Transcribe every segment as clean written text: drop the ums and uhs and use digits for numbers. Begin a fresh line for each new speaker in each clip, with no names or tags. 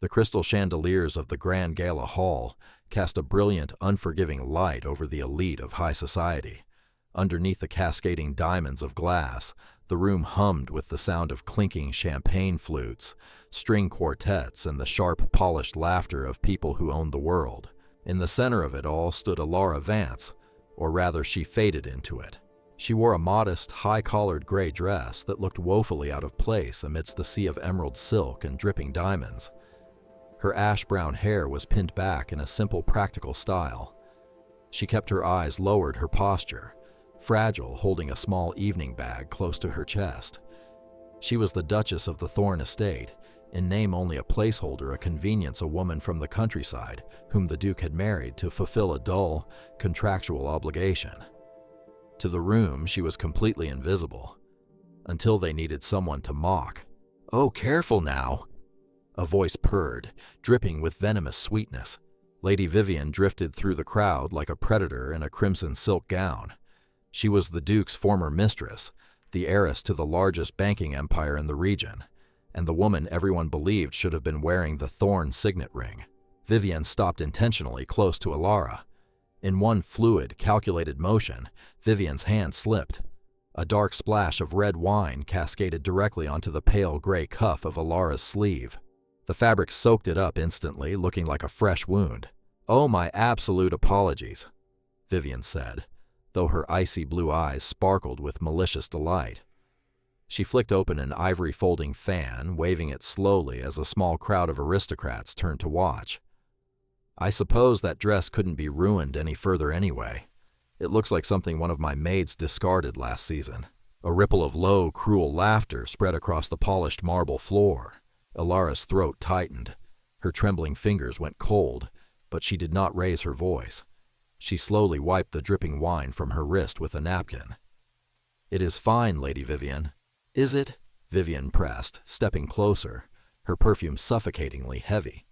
The crystal chandeliers of the Grand Gala Hall cast a brilliant, unforgiving light over the elite of high society. Underneath the cascading diamonds of glass, the room hummed with the sound of clinking champagne flutes, string quartets, and the sharp, polished laughter of people who owned the world. In the center of it all stood Alara Vance, or rather she faded into it. She wore a modest, high-collared gray dress that looked woefully out of place amidst the sea of emerald silk and dripping diamonds. Her ash-brown hair was pinned back in a simple, practical style. She kept her eyes lowered, her posture fragile, holding a small evening bag close to her chest. She was the Duchess of the Thorn Estate, in name only a placeholder, a convenience, a woman from the countryside whom the Duke had married to fulfill a dull, contractual obligation. To the room, she was completely invisible, until they needed someone to mock. "Oh, careful now," a voice purred, dripping with venomous sweetness. Lady Vivian drifted through the crowd like a predator in a crimson silk gown. She was the Duke's former mistress, the heiress to the largest banking empire in the region, and the woman everyone believed should have been wearing the Thorn signet ring. Vivian stopped intentionally close to Alara. In one fluid, calculated motion, Vivian's hand slipped. A dark splash of red wine cascaded directly onto the pale gray cuff of Alara's sleeve. The fabric soaked it up instantly, looking like a fresh wound. "Oh, my absolute apologies," Vivian said, though her icy blue eyes sparkled with malicious delight. She flicked open an ivory folding fan, waving it slowly as a small crowd of aristocrats turned to watch. "I suppose that dress couldn't be ruined any further anyway. It looks like something one of my maids discarded last season." A ripple of low, cruel laughter spread across the polished marble floor. Alara's throat tightened. Her trembling fingers went cold, but she did not raise her voice. She slowly wiped the dripping wine from her wrist with a napkin. "It is fine, Lady Vivian." "Is it?" Vivian pressed, stepping closer, her perfume suffocatingly heavy.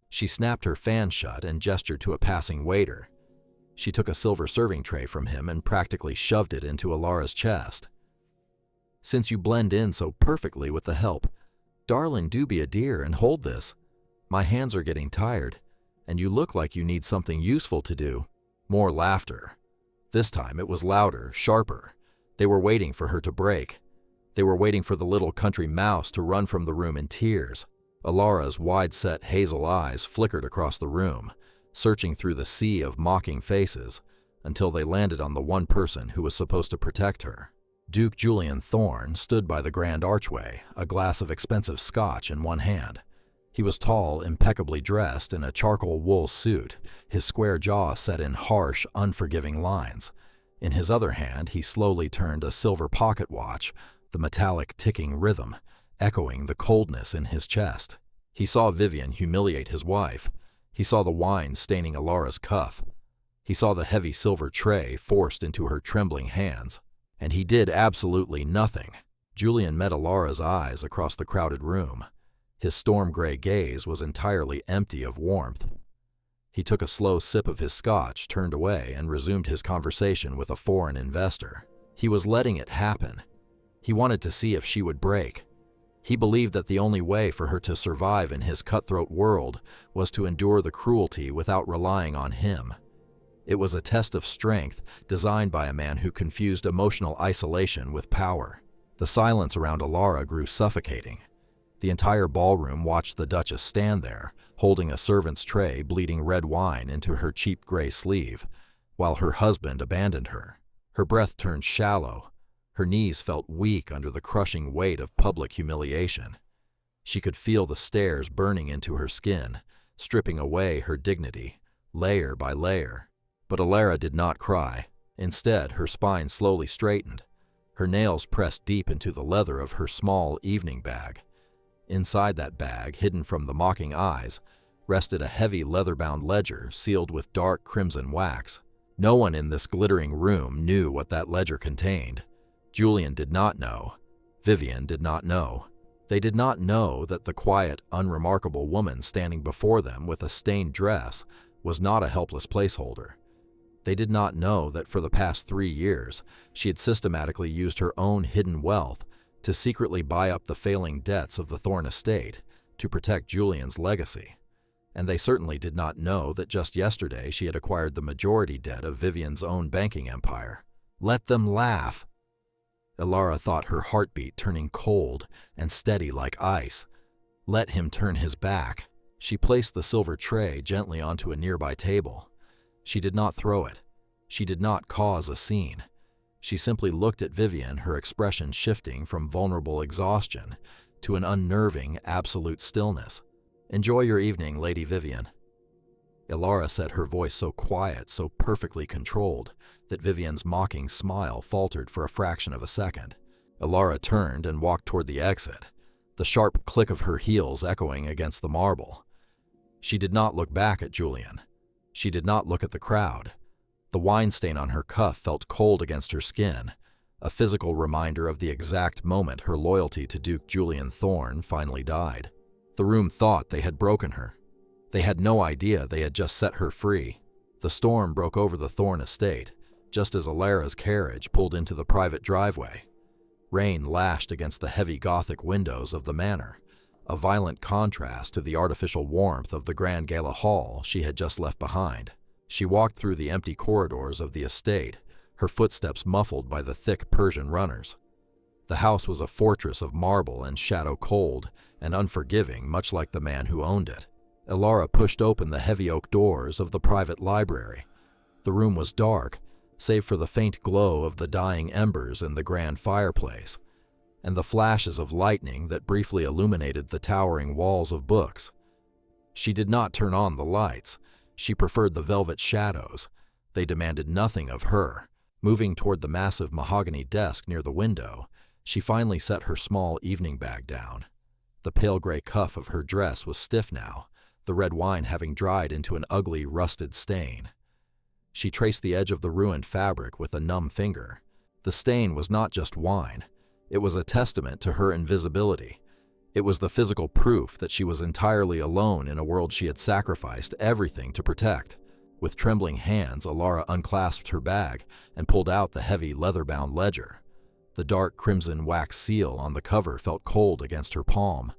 She snapped her fan shut and gestured to a passing waiter. She took a silver serving tray from him and practically shoved it into Alara's chest. "Since you blend in so perfectly with the help, darling, do be a dear and hold this. My hands are getting tired, and you look like you need something useful to do." More laughter. This time it was louder, sharper. They were waiting for her to break. They were waiting for the little country mouse to run from the room in tears. Alara's wide-set hazel eyes flickered across the room, searching through the sea of mocking faces, until they landed on the one person who was supposed to protect her. Duke Julian Thorn stood by the grand archway, a glass of expensive scotch in one hand. He was tall, impeccably dressed in a charcoal wool suit, his square jaw set in harsh, unforgiving lines. In his other hand, he slowly turned a silver pocket watch, the metallic ticking rhythm, echoing the coldness in his chest. He saw Vivian humiliate his wife. He saw the wine staining Alara's cuff. He saw the heavy silver tray forced into her trembling hands. And he did absolutely nothing. Julian met Alara's eyes across the crowded room. His storm-gray gaze was entirely empty of warmth. He took a slow sip of his scotch, turned away, and resumed his conversation with a foreign investor. He was letting it happen. He wanted to see if she would break. He believed that the only way for her to survive in his cutthroat world was to endure the cruelty without relying on him. It was a test of strength designed by a man who confused emotional isolation with power. The silence around Alara grew suffocating. The entire ballroom watched the Duchess stand there, holding a servant's tray bleeding red wine into her cheap gray sleeve, while her husband abandoned her. Her breath turned shallow. Her knees felt weak under the crushing weight of public humiliation. She could feel the stares burning into her skin, stripping away her dignity, layer by layer. But Alara did not cry. Instead, her spine slowly straightened. Her nails pressed deep into the leather of her small evening bag. Inside that bag, hidden from the mocking eyes, rested a heavy leather-bound ledger sealed with dark crimson wax. No one in this glittering room knew what that ledger contained. Julian did not know. Vivian did not know. They did not know that the quiet, unremarkable woman standing before them with a stained dress was not a helpless placeholder. They did not know that for the past 3 years, she had systematically used her own hidden wealth to secretly buy up the failing debts of the Thorn estate, to protect Julian's legacy. And they certainly did not know that just yesterday she had acquired the majority debt of Vivian's own banking empire. Let them laugh. Elara thought, her heartbeat turning cold and steady like ice. Let him turn his back. She placed the silver tray gently onto a nearby table. She did not throw it. She did not cause a scene. She simply looked at Vivian, her expression shifting from vulnerable exhaustion to an unnerving, absolute stillness. "Enjoy your evening, Lady Vivian." Elara said, her voice so quiet, so perfectly controlled, that Vivian's mocking smile faltered for a fraction of a second. Elara turned and walked toward the exit, the sharp click of her heels echoing against the marble. She did not look back at Julian. She did not look at the crowd. The wine stain on her cuff felt cold against her skin, a physical reminder of the exact moment her loyalty to Duke Julian Thorne finally died. The room thought they had broken her. They had no idea they had just set her free. The storm broke over the Thorne estate, just as Elara's carriage pulled into the private driveway. Rain lashed against the heavy Gothic windows of the manor, a violent contrast to the artificial warmth of the grand Gala hall she had just left behind. She walked through the empty corridors of the estate, her footsteps muffled by the thick Persian runners. The house was a fortress of marble and shadow cold and unforgiving, much like the man who owned it. Elara pushed open the heavy oak doors of the private library. The room was dark, save for the faint glow of the dying embers in the grand fireplace, and the flashes of lightning that briefly illuminated the towering walls of books. She did not turn on the lights. She preferred the velvet shadows. They demanded nothing of her. Moving toward the massive mahogany desk near the window, she finally set her small evening bag down. The pale gray cuff of her dress was stiff now, the red wine having dried into an ugly, rusted stain. She traced the edge of the ruined fabric with a numb finger. The stain was not just wine. It was a testament to her invisibility. It was the physical proof that she was entirely alone in a world she had sacrificed everything to protect. With trembling hands, Elara unclasped her bag and pulled out the heavy leather-bound ledger. The dark crimson wax seal on the cover felt cold against her palm.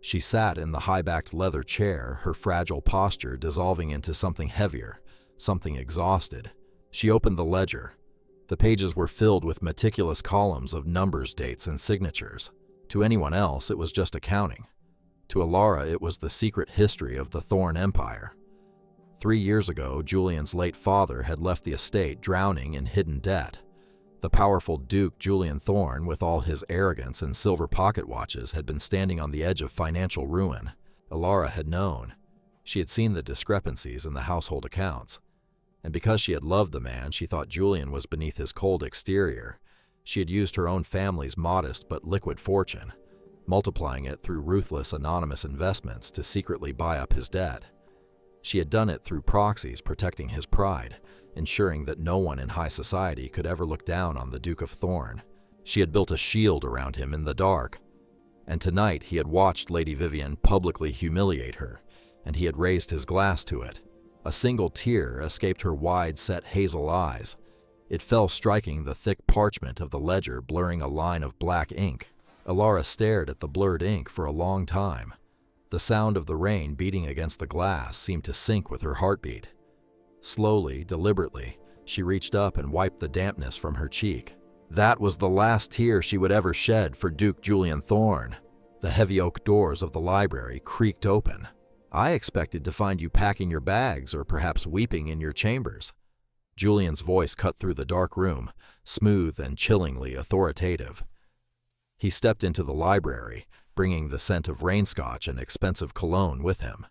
She sat in the high-backed leather chair, her fragile posture dissolving into something heavier, something exhausted. She opened the ledger. The pages were filled with meticulous columns of numbers, dates, and signatures. To anyone else, it was just accounting. To Elara, it was the secret history of the Thorne Empire. 3 years ago, Julian's late father had left the estate drowning in hidden debt. The powerful Duke Julian Thorne, with all his arrogance and silver pocket watches, had been standing on the edge of financial ruin. Elara had known. She had seen the discrepancies in the household accounts. And because she had loved the man, she thought Julian was beneath his cold exterior. She had used her own family's modest but liquid fortune, multiplying it through ruthless anonymous investments to secretly buy up his debt. She had done it through proxies protecting his pride, ensuring that no one in high society could ever look down on the Duke of Thorne. She had built a shield around him in the dark. And tonight he had watched Lady Vivian publicly humiliate her, and he had raised his glass to it. A single tear escaped her wide-set hazel eyes. It fell, striking the thick parchment of the ledger, blurring a line of black ink. Elara stared at the blurred ink for a long time. The sound of the rain beating against the glass seemed to sync with her heartbeat. Slowly, deliberately, she reached up and wiped the dampness from her cheek. That was the last tear she would ever shed for Duke Julian Thorne. The heavy oak doors of the library creaked open. "I expected to find you packing your bags or perhaps weeping in your chambers." Julian's voice cut through the dark room, smooth and chillingly authoritative. He stepped into the library, bringing the scent of rainscotch and expensive cologne with him.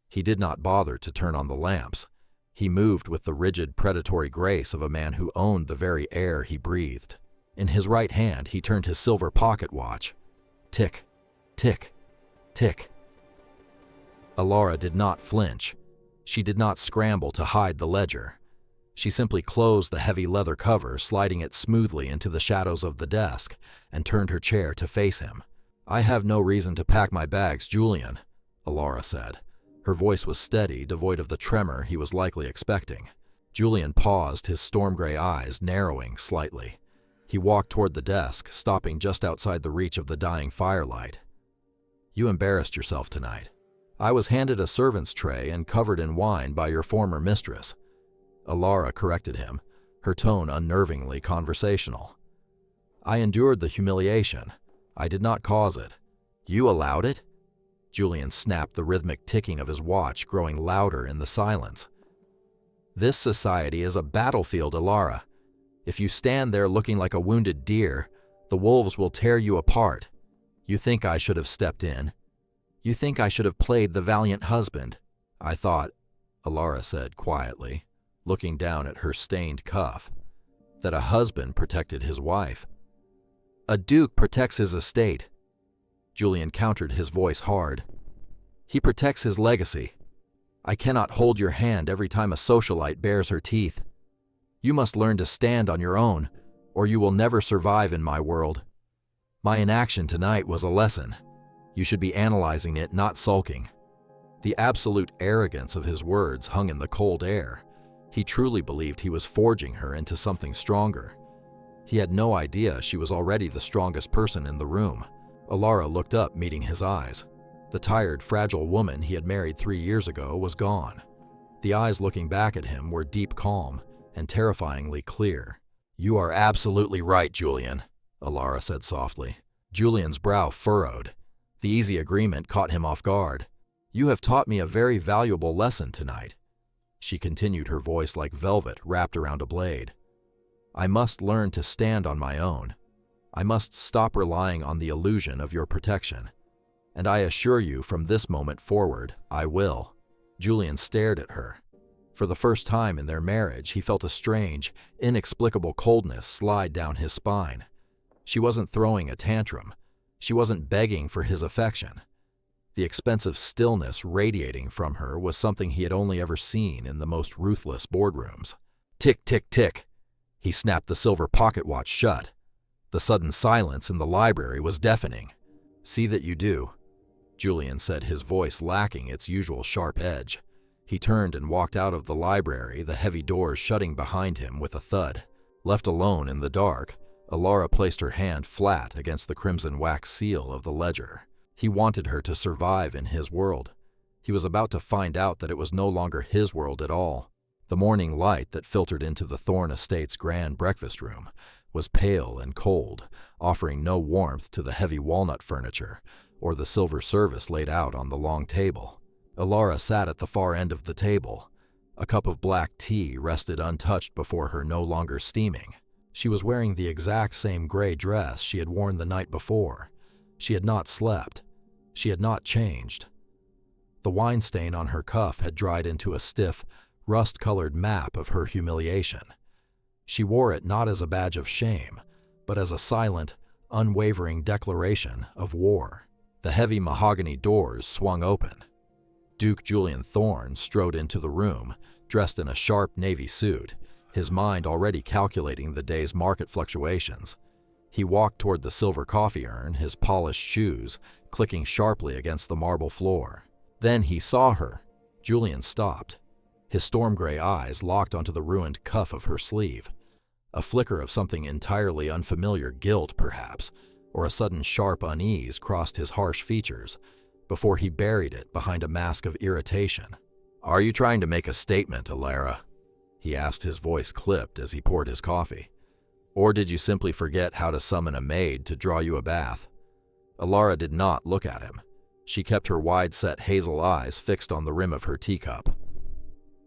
He did not bother to turn on the lamps. He moved with the rigid, predatory grace of a man who owned the very air he breathed. In his right hand, he turned his silver pocket watch. Tick, tick, tick. Elara did not flinch. She did not scramble to hide the ledger. She simply closed the heavy leather cover, sliding it smoothly into the shadows of the desk, and turned her chair to face him. "I have no reason to pack my bags, Julian," Elara said. Her voice was steady, devoid of the tremor he was likely expecting. Julian paused, his storm-gray eyes narrowing slightly. He walked toward the desk, stopping just outside the reach of the dying firelight. You embarrassed yourself tonight. I was handed a servant's tray and covered in wine by your former mistress. Alara corrected him, her tone unnervingly conversational. I endured the humiliation. I did not cause it. You allowed it? Julian snapped, the rhythmic ticking of his watch growing louder in the silence. This society is a battlefield, Alara. If you stand there looking like a wounded deer, the wolves will tear you apart. You think I should have stepped in? You think I should have played the valiant husband? I thought, Alara said quietly, looking down at her stained cuff, that a husband protected his wife. A duke protects his estate. Julian countered, his voice hard. He protects his legacy. I cannot hold your hand every time a socialite bares her teeth. You must learn to stand on your own, or you will never survive in my world. My inaction tonight was a lesson. You should be analyzing it, not sulking. The absolute arrogance of his words hung in the cold air. He truly believed he was forging her into something stronger. He had no idea she was already the strongest person in the room. Alara looked up, meeting his eyes. The tired, fragile woman he had married 3 years ago was gone. The eyes looking back at him were deep calm and terrifyingly clear. You are absolutely right, Julian, Alara said softly. Julian's brow furrowed. The easy agreement caught him off guard. You have taught me a very valuable lesson tonight. She continued, her voice like velvet wrapped around a blade. I must learn to stand on my own. I must stop relying on the illusion of your protection. And I assure you, from this moment forward, I will. Julian stared at her. For the first time in their marriage, he felt a strange, inexplicable coldness slide down his spine. She wasn't throwing a tantrum. She wasn't begging for his affection. The expensive stillness radiating from her was something he had only ever seen in the most ruthless boardrooms. Tick, tick, tick. He snapped the silver pocket watch shut. The sudden silence in the library was deafening. See that you do, Julian said, his voice lacking its usual sharp edge. He turned and walked out of the library, the heavy doors shutting behind him with a thud. Left alone in the dark, Alara placed her hand flat against the crimson wax seal of the ledger. He wanted her to survive in his world. He was about to find out that it was no longer his world at all. The morning light that filtered into the Thorne Estate's grand breakfast room was pale and cold, offering no warmth to the heavy walnut furniture or the silver service laid out on the long table. Alara sat at the far end of the table. A cup of black tea rested untouched before her, no longer steaming. She was wearing the exact same gray dress she had worn the night before. She had not slept. She had not changed. The wine stain on her cuff had dried into a stiff, rust-colored map of her humiliation. She wore it not as a badge of shame, but as a silent, unwavering declaration of war. The heavy mahogany doors swung open. Duke Julian Thorne strode into the room, dressed in a sharp navy suit, his mind already calculating the day's market fluctuations. He walked toward the silver coffee urn, his polished shoes clicking sharply against the marble floor. Then he saw her. Julian stopped. His storm gray eyes locked onto the ruined cuff of her sleeve. A flicker of something entirely unfamiliar, guilt perhaps, or a sudden sharp unease crossed his harsh features before he buried it behind a mask of irritation. Are you trying to make a statement, Alara? He asked, his voice clipped as he poured his coffee. Or did you simply forget how to summon a maid to draw you a bath? Alara did not look at him. She kept her wide-set hazel eyes fixed on the rim of her teacup.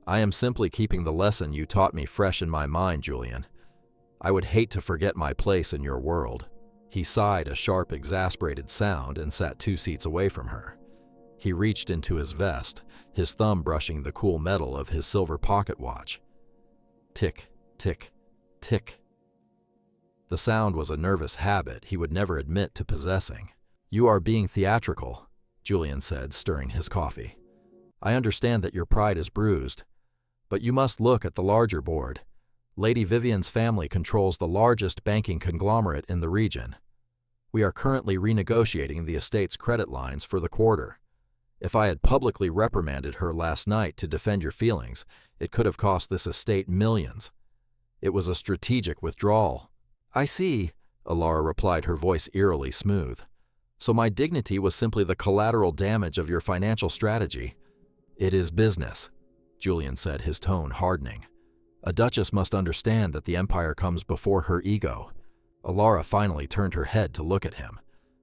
I am simply keeping the lesson you taught me fresh in my mind, Julian. I would hate to forget my place in your world. He sighed a sharp, exasperated sound and sat 2 seats away from her. He reached into his vest, his thumb brushing the cool metal of his silver pocket watch. Tick, tick, tick. The sound was a nervous habit he would never admit to possessing. You are being theatrical, Julian said, stirring his coffee. I understand that your pride is bruised, but you must look at the larger board. Lady Vivian's family controls the largest banking conglomerate in the region. We are currently renegotiating the estate's credit lines for the quarter. If I had publicly reprimanded her last night to defend your feelings, it could have cost this estate millions. It was a strategic withdrawal. I see, Alara replied, her voice eerily smooth. So my dignity was simply the collateral damage of your financial strategy. It is business, Julian said, his tone hardening. A duchess must understand that the empire comes before her ego. Alara finally turned her head to look at him.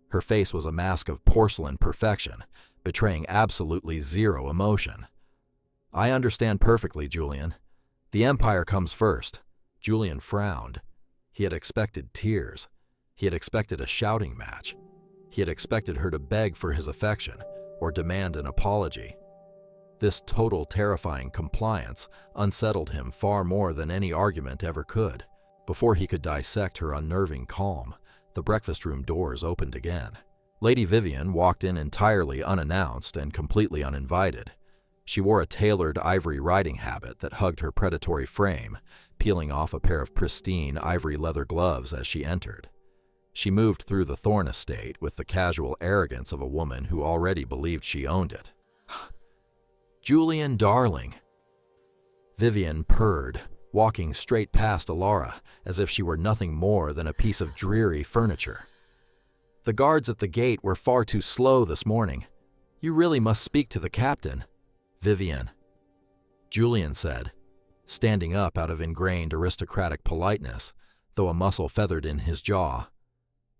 Her face was a mask of porcelain perfection, betraying absolutely zero emotion. I understand perfectly, Julian. The empire comes first. Julian frowned. He had expected tears. He had expected a shouting match. He had expected her to beg for his affection or demand an apology. This total terrifying compliance unsettled him far more than any argument ever could. Before he could dissect her unnerving calm, the breakfast room doors opened again. Lady Vivian walked in entirely unannounced and completely uninvited. She wore a tailored ivory riding habit that hugged her predatory frame, peeling off a pair of pristine ivory leather gloves as she entered. She moved through the Thorn estate with the casual arrogance of a woman who already believed she owned it. Julian, darling. Vivian purred, walking straight past Alara as if she were nothing more than a piece of dreary furniture. The guards at the gate were far too slow this morning. You really must speak to the captain. Vivian, Julian said, standing up out of ingrained aristocratic politeness, though a muscle feathered in his jaw.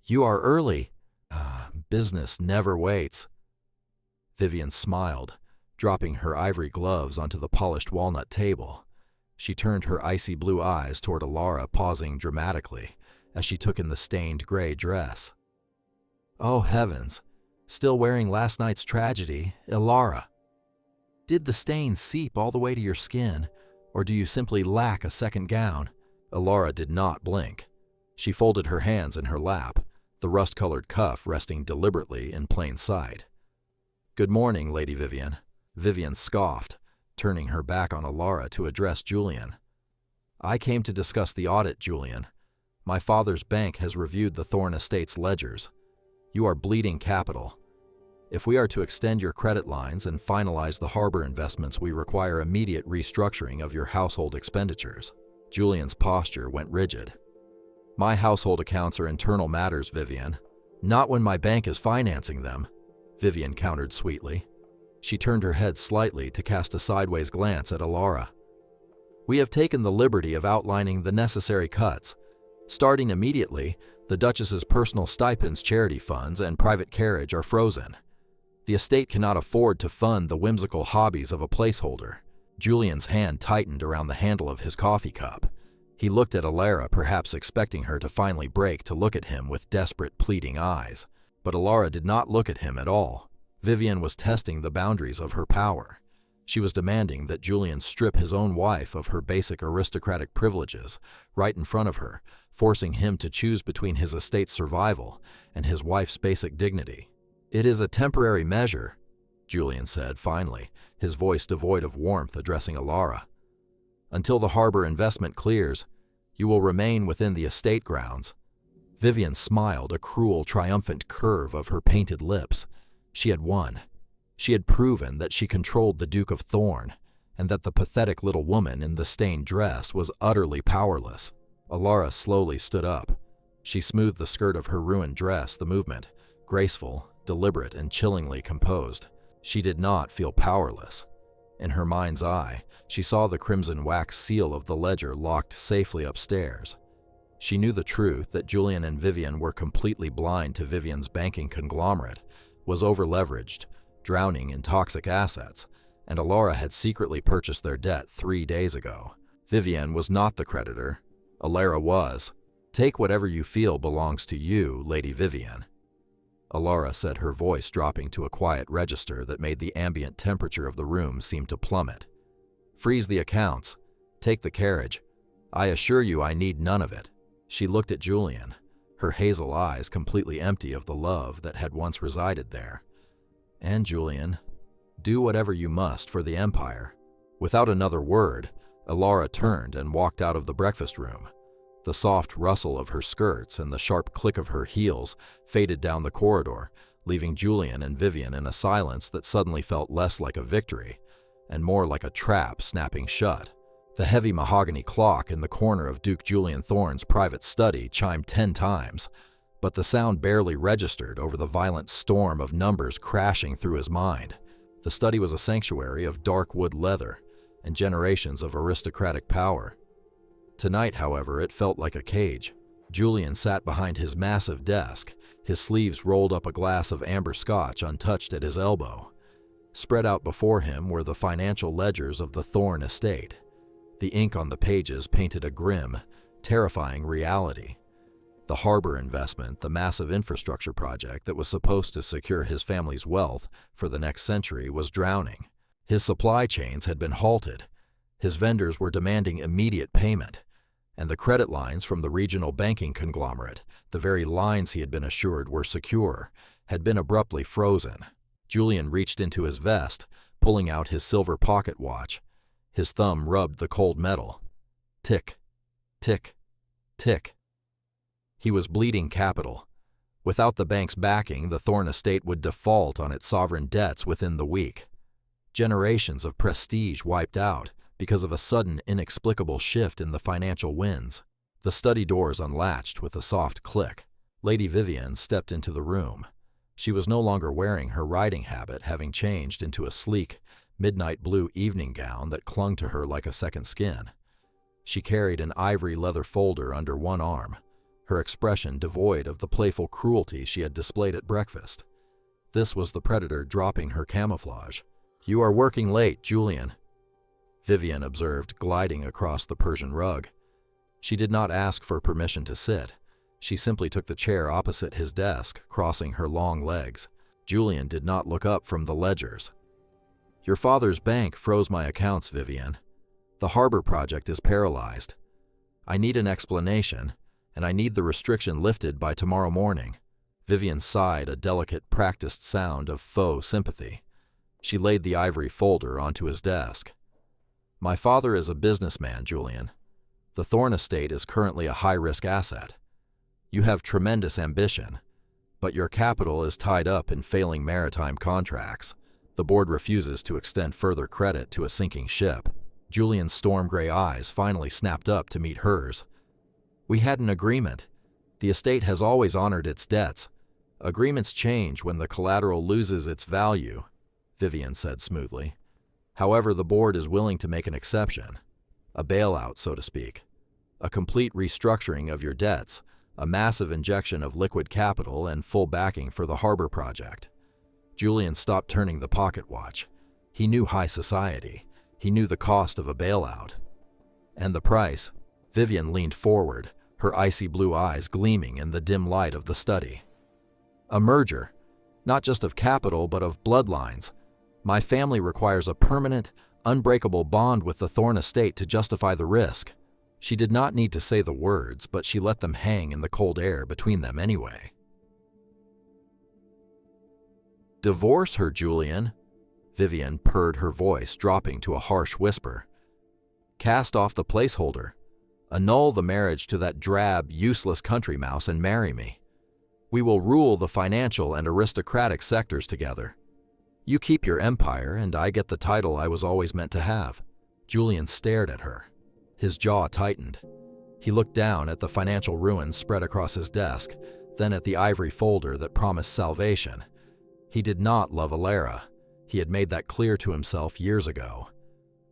You are early. Business never waits. Vivian smiled, dropping her ivory gloves onto the polished walnut table. She turned her icy blue eyes toward Alara, pausing dramatically as she took in the stained gray dress. Oh heavens, still wearing last night's tragedy, Alara. Did the stain seep all the way to your skin, or do you simply lack a second gown? Alara did not blink. She folded her hands in her lap, the rust-colored cuff resting deliberately in plain sight. Good morning, Lady Vivian. Vivian scoffed, turning her back on Alara to address Julian. I came to discuss the audit, Julian. My father's bank has reviewed the Thorn estate's ledgers. You are bleeding capital. If we are to extend your credit lines and finalize the harbor investments, we require immediate restructuring of your household expenditures. Julian's posture went rigid. My household accounts are internal matters, Vivian. Not when my bank is financing them, Vivian countered sweetly. She turned her head slightly to cast a sideways glance at Alara. We have taken the liberty of outlining the necessary cuts. Starting immediately, the Duchess's personal stipends, charity funds, and private carriage are frozen. The estate cannot afford to fund the whimsical hobbies of a placeholder. Julian's hand tightened around the handle of his coffee cup. He looked at Alara, perhaps expecting her to finally break to look at him with desperate, pleading eyes. But Alara did not look at him at all. Vivian was testing the boundaries of her power. She was demanding that Julian strip his own wife of her basic aristocratic privileges right in front of her, forcing him to choose between his estate's survival and his wife's basic dignity. It is a temporary measure, Julian said finally, his voice devoid of warmth, addressing Alara. Until the harbor investment clears, you will remain within the estate grounds. Vivian smiled, a cruel, triumphant curve of her painted lips. She had won. She had proven that she controlled the Duke of Thorn, and that the pathetic little woman in the stained dress was utterly powerless. Alara slowly stood up. She smoothed the skirt of her ruined dress, the movement, graceful, deliberate, and chillingly composed. She did not feel powerless. In her mind's eye, she saw the crimson wax seal of the ledger locked safely upstairs. She knew the truth that Julian and Vivian were completely blind to Vivian's banking conglomerate, was over-leveraged, drowning in toxic assets, and Alara had secretly purchased their debt 3 days ago. Vivian was not the creditor. Alara was. Take whatever you feel belongs to you, Lady Vivian. Alara said, her voice dropping to a quiet register that made the ambient temperature of the room seem to plummet. Freeze the accounts. Take the carriage. I assure you I need none of it. She looked at Julian, her hazel eyes completely empty of the love that had once resided there. And Julian, do whatever you must for the Empire. Without another word, Alara turned and walked out of the breakfast room. The soft rustle of her skirts and the sharp click of her heels faded down the corridor, leaving Julian and Vivian in a silence that suddenly felt less like a victory and more like a trap snapping shut. The heavy mahogany clock in the corner of Duke Julian Thorne's private study chimed 10 times, but the sound barely registered over the violent storm of numbers crashing through his mind. The study was a sanctuary of dark wood leather and generations of aristocratic power. Tonight, however, it felt like a cage. Julian sat behind his massive desk, his sleeves rolled up a glass of amber scotch untouched at his elbow. Spread out before him were the financial ledgers of the Thorne estate. The ink on the pages painted a grim, terrifying reality. The harbor investment, the massive infrastructure project that was supposed to secure his family's wealth for the next century, was drowning. His supply chains had been halted. His vendors were demanding immediate payment. And the credit lines from the regional banking conglomerate, the very lines he had been assured were secure, had been abruptly frozen. Julian reached into his vest, pulling out his silver pocket watch. His thumb rubbed the cold metal. Tick, tick, tick. He was bleeding capital. Without the bank's backing, the Thorne estate would default on its sovereign debts within the week. Generations of prestige wiped out because of a sudden, inexplicable shift in the financial winds. The study doors unlatched with a soft click. Lady Vivian stepped into the room. She was no longer wearing her riding habit, having changed into a sleek, midnight blue evening gown that clung to her like a second skin. She carried an ivory leather folder under one arm, her expression devoid of the playful cruelty she had displayed at breakfast. This was the predator dropping her camouflage. "You are working late, Julian," Vivian observed, gliding across the Persian rug. She did not ask for permission to sit. She simply took the chair opposite his desk, crossing her long legs. Julian did not look up from the ledgers. "Your father's bank froze my accounts, Vivian. The harbor project is paralyzed. I need an explanation, and I need the restriction lifted by tomorrow morning." Vivian sighed, a delicate, practiced sound of faux sympathy. She laid the ivory folder onto his desk. "My father is a businessman, Julian. The Thorne estate is currently a high-risk asset. You have tremendous ambition, but your capital is tied up in failing maritime contracts. The board refuses to extend further credit to a sinking ship." Julian's storm-gray eyes finally snapped up to meet hers. "We had an agreement. The estate has always honored its debts. Agreements change when the collateral loses its value," Vivian said smoothly. "However, the board is willing to make an exception. A bailout, so to speak. A complete restructuring of your debts, a massive injection of liquid capital, and full backing for the harbor project." Julian stopped turning the pocket watch. He knew high society. He knew the cost of a bailout. "And the price?" Vivian leaned forward, her icy blue eyes gleaming in the dim light of the study. "A merger, not just of capital but of bloodlines. My family requires a permanent, unbreakable bond with the Thorne estate to justify the risk." She did not need to say the words, but she let them hang in the cold air between them anyway. "Divorce her, Julian," Vivian purred, her voice dropping to a harsh whisper. "Cast off the placeholder. Annul the marriage to that drab, useless country mouse and marry me. We will rule the financial and aristocratic sectors together. You keep your empire, and I get the title I was always meant to have." Julian stared at her. His jaw tightened. He looked down at the financial ruins spread across his desk, then at the ivory folder that promised salvation. He did not love Alara. He had made that clear to himself years ago.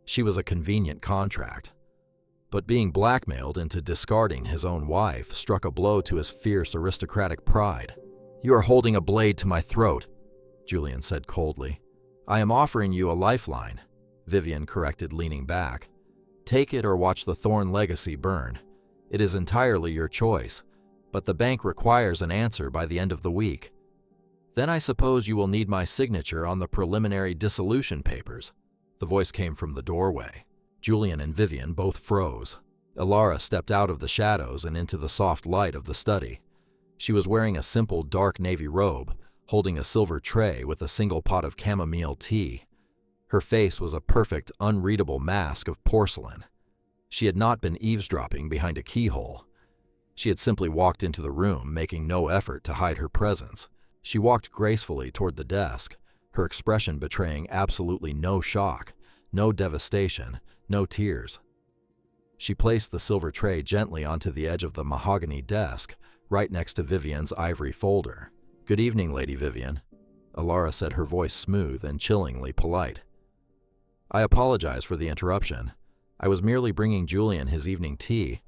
She was a convenient contract. But being blackmailed into discarding his own wife struck a blow to his fierce aristocratic pride. "You are holding a blade to my throat," Julian said coldly. "I am offering you a lifeline," Vivian corrected, leaning back. "Take it or watch the Thorne legacy burn. It is entirely your choice, but the bank requires an answer by the end of the week. Then I suppose you will need my signature on the preliminary dissolution papers." The voice came from the doorway. Julian and Vivian both froze. Alara stepped out of the shadows and into the soft light of the study. She was wearing a simple dark navy robe, holding a silver tray with a single pot of chamomile tea. Her face was a perfect, unreadable mask of porcelain. She had not been eavesdropping behind a keyhole. She had simply walked into the room, making no effort to hide her presence. She walked gracefully toward the desk, her expression betraying absolutely no shock, no devastation, no tears. She placed the silver tray gently onto the edge of the mahogany desk, right next to Vivian's ivory folder. "Good evening, Lady Vivian," Alara said, her voice smooth and chillingly polite. "I apologize for the interruption. I was merely bringing Julian his evening tea,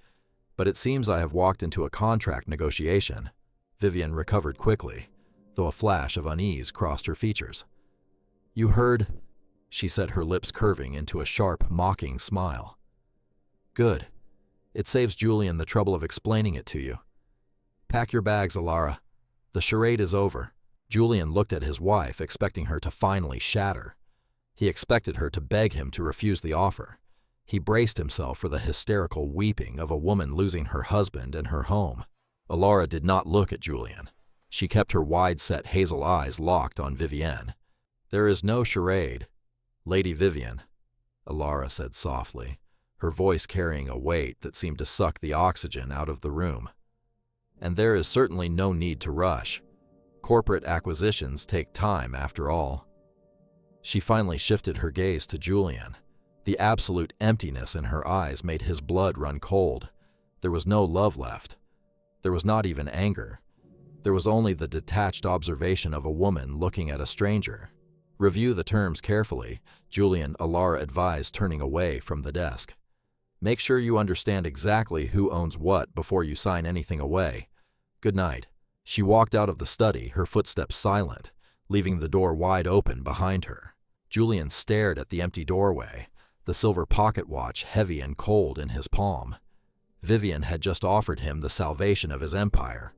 but it seems I have walked into a contract negotiation." Vivian recovered quickly, though a flash of unease crossed her features. "You heard?" she said, her lips curving into a sharp, mocking smile. "Good. It saves Julian the trouble of explaining it to you. Pack your bags, Alara. The charade is over." Julian looked at his wife, expecting her to finally shatter. He expected her to beg him to refuse the offer. He braced himself for the hysterical weeping of a woman losing her husband and her home. Alara did not look at Julian. She kept her wide-set hazel eyes locked on Vivienne. "There is no charade, Lady Vivian," Alara said softly, her voice carrying a weight that seemed to suck the oxygen out of the room. "And there is certainly no need to rush. Corporate acquisitions take time, after all." She finally shifted her gaze to Julian. The absolute emptiness in her eyes made his blood run cold. There was no love left. There was not even anger. There was only the detached observation of a woman looking at a stranger. "Review the terms carefully," Julian Alara advised, turning away from the desk. "Make sure you understand exactly who owns what before you sign anything away. Good night." She walked out of the study, her footsteps silent, leaving the door wide open behind her. Julian stared at the empty doorway, the silver pocket watch heavy and cold in his palm. Vivian had just offered him the salvation of his empire,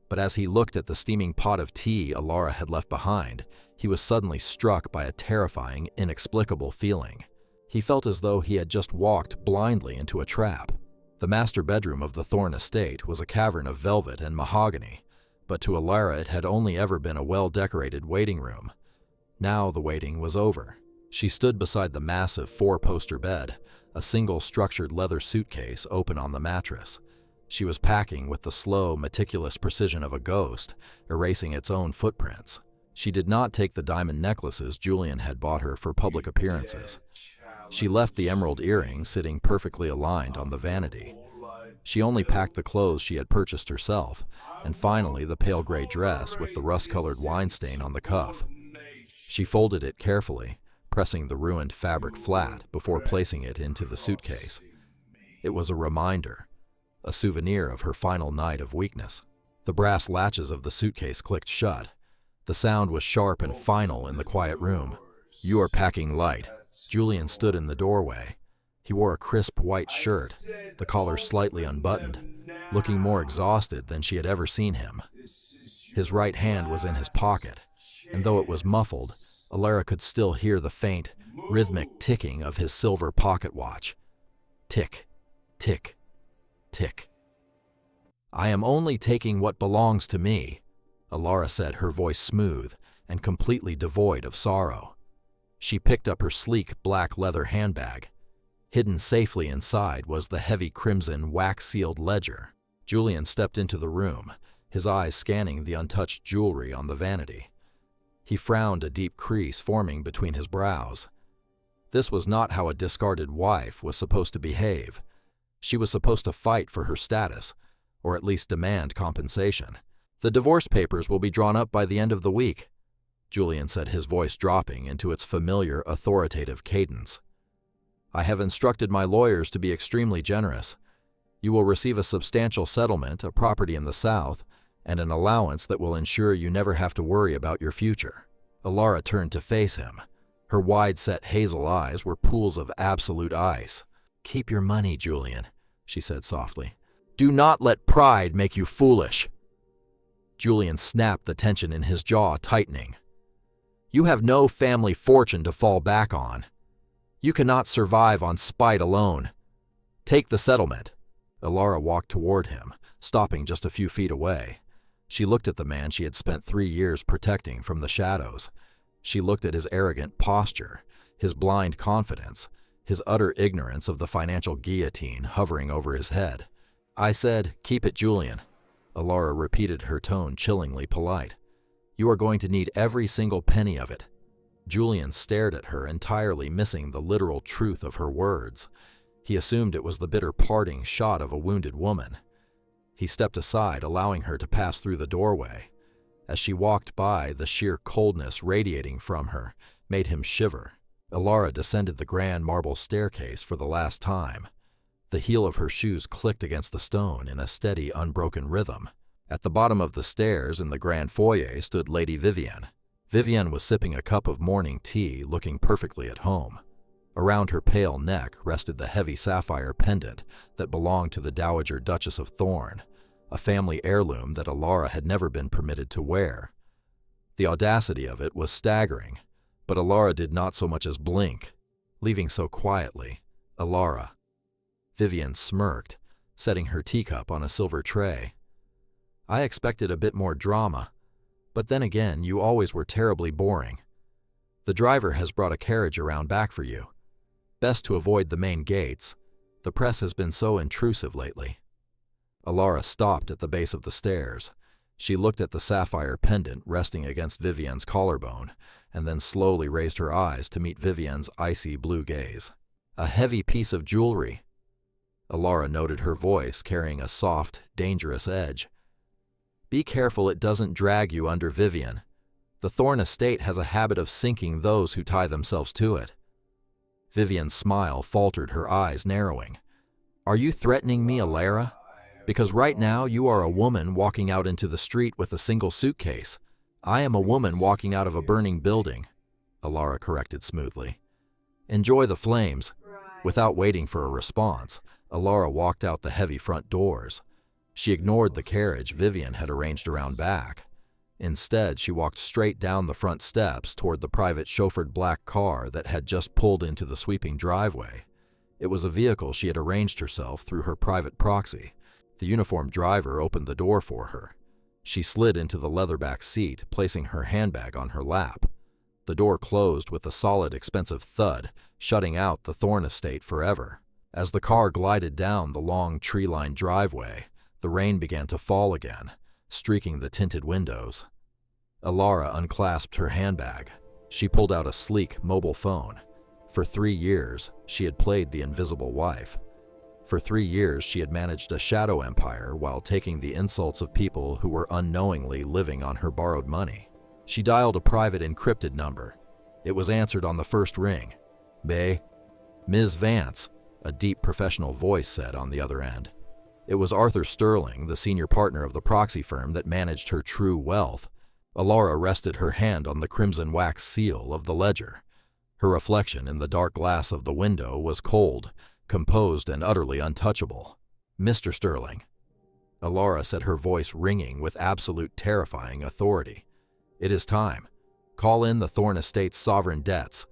but as he looked at the steaming pot of tea Alara had left behind, he was suddenly struck by a terrifying, inexplicable feeling. He felt as though he had just walked blindly into a trap. The master bedroom of the Thorne estate was a cavern of velvet and mahogany, but to Alara it had only ever been a well-decorated waiting room. Now the waiting was over. She stood beside the massive four-poster bed, a single structured leather suitcase open on the mattress. She was packing with the slow, meticulous precision of a ghost, erasing its own footprints. She did not take the diamond necklaces Julian had bought her for public appearances. She left the emerald earrings sitting perfectly aligned on the vanity. She only packed the clothes she had purchased herself, and finally the pale gray dress with the rust-colored wine stain on the cuff. She folded it carefully, pressing the ruined fabric flat before placing it into the suitcase. It was a reminder, a souvenir of her final night of weakness. The brass latches of the suitcase clicked shut. The sound was sharp and final in the quiet room. "You are packing light." Julian stood in the doorway. He wore a crisp white shirt, the collar slightly unbuttoned, looking more exhausted than she had ever seen him. His right hand was in his pocket, and though it was muffled, Alara could still hear the faint, rhythmic ticking of his silver pocket watch. Tick, tick, tick. "I am only taking what belongs to me," Alara said, her voice smooth and completely devoid of sorrow. She picked up her sleek black leather handbag. Hidden safely inside was the heavy crimson wax-sealed ledger. Julian stepped into the room, his eyes scanning the untouched jewelry on the vanity. He frowned, a deep crease forming between his brows. This was not how a discarded wife was supposed to behave. She was supposed to fight for her status, or at least demand compensation. "The divorce papers will be drawn up by the end of the week," Julian said, his voice dropping into its familiar, authoritative cadence. "I have instructed my lawyers to be extremely generous. You will receive a substantial settlement, a property in the South, and an allowance that will ensure you never have to worry about your future." Alara turned to face him. Her wide-set hazel eyes were pools of absolute ice. "Keep your money, Julian," she said softly. "Do not let pride make you foolish." Julian snapped, the tension in his jaw tightening. "You have no family fortune to fall back on. You cannot survive on spite alone. Take the settlement." Alara walked toward him, stopping just a few feet away. She looked at the man she had spent 3 years protecting from the shadows. She looked at his arrogant posture, his blind confidence, his utter ignorance of the financial guillotine hovering over his head. "I said, keep it, Julian." Alara repeated, her tone chillingly polite. "You are going to need every single penny of it." Julian stared at her, entirely missing the literal truth of her words. He assumed it was the bitter parting shot of a wounded woman. He stepped aside, allowing her to pass through the doorway. As she walked by, the sheer coldness radiating from her made him shiver. Alara descended the grand marble staircase for the last time. The heel of her shoes clicked against the stone in a steady, unbroken rhythm. At the bottom of the stairs in the grand foyer stood Lady Vivian. Vivian was sipping a cup of morning tea, looking perfectly at home. Around her pale neck rested the heavy sapphire pendant that belonged to the Dowager Duchess of Thorn, a family heirloom that Alara had never been permitted to wear. The audacity of it was staggering, but Alara did not so much as blink, leaving so quietly. Alara. Vivian smirked, setting her teacup on a silver tray. I expected a bit more drama, but then again, you always were terribly boring. The driver has brought a carriage around back for you. Best to avoid the main gates. The press has been so intrusive lately. Alara stopped at the base of the stairs. She looked at the sapphire pendant resting against Vivian's collarbone, and then slowly raised her eyes to meet Vivian's icy blue gaze. A heavy piece of jewelry. Alara noted her voice carrying a soft, dangerous edge. Be careful it doesn't drag you under, Vivian. The Thorn estate has a habit of sinking those who tie themselves to it. Vivian's smile faltered, her eyes narrowing. Are you threatening me, Alara? Because right now you are a woman walking out into the street with a single suitcase. I am a woman walking out of a burning building, Alara corrected smoothly. Enjoy the flames. Without waiting for a response, Alara walked out the heavy front doors. She ignored the carriage Vivian had arranged around back. Instead, she walked straight down the front steps toward the private chauffeured black car that had just pulled into the sweeping driveway. It was a vehicle she had arranged herself through her private proxy. The uniformed driver opened the door for her. She slid into the leatherback seat, placing her handbag on her lap. The door closed with a solid, expensive thud, shutting out the Thorn estate forever. As the car glided down the long, tree-lined driveway, the rain began to fall again, streaking the tinted windows. Alara unclasped her handbag. She pulled out a sleek mobile phone. For 3 years, she had played the invisible wife. For 3 years, she had managed a shadow empire while taking the insults of people who were unknowingly living on her borrowed money. She dialed a private encrypted number. It was answered on the first ring. Bay. Ms. Vance, a deep professional voice said on the other end. It was Arthur Sterling, the senior partner of the proxy firm that managed her true wealth. Alara rested her hand on the crimson wax seal of the ledger. Her reflection in the dark glass of the window was cold, composed, and utterly untouchable. Mr. Sterling. Alara said, her voice ringing with absolute terrifying authority. It is time. Call in the Thorn estate's sovereign debts,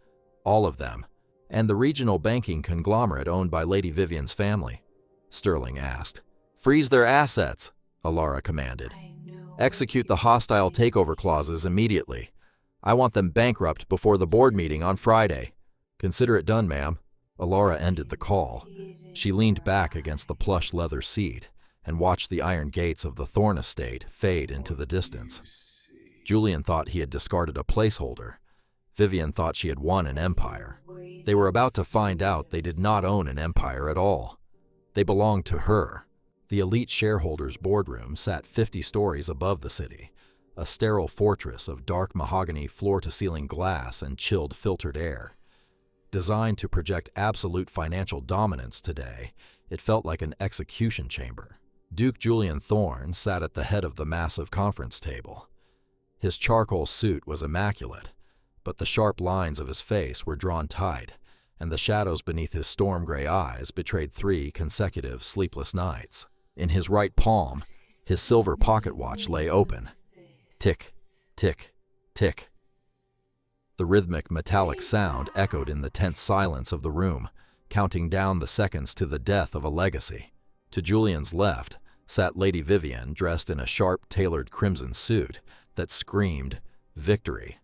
all of them, and the regional banking conglomerate owned by Lady Vivian's family. Sterling asked. Freeze their assets, Alara commanded. Execute the hostile takeover clauses immediately. I want them bankrupt before the board meeting on Friday. Consider it done, ma'am. Alara ended the call. She leaned back against the plush leather seat and watched the iron gates of the Thorn estate fade into the distance. Julian thought he had discarded a placeholder. Vivian thought she had won an empire. They were about to find out they did not own an empire at all. They belonged to her. The elite shareholders' boardroom sat 50 stories above the city, a sterile fortress of dark mahogany floor-to-ceiling glass and chilled filtered air. Designed to project absolute financial dominance today, it felt like an execution chamber. Duke Julian Thorn sat at the head of the massive conference table. His charcoal suit was immaculate, but the sharp lines of his face were drawn tight, and the shadows beneath his storm-gray eyes betrayed 3 consecutive sleepless nights. In his right palm, his silver pocket watch lay open. Tick, tick, tick. The rhythmic metallic sound echoed in the tense silence of the room, counting down the seconds to the death of a legacy. To Julian's left sat Lady Vivian, dressed in a sharp, tailored crimson suit that screamed victory.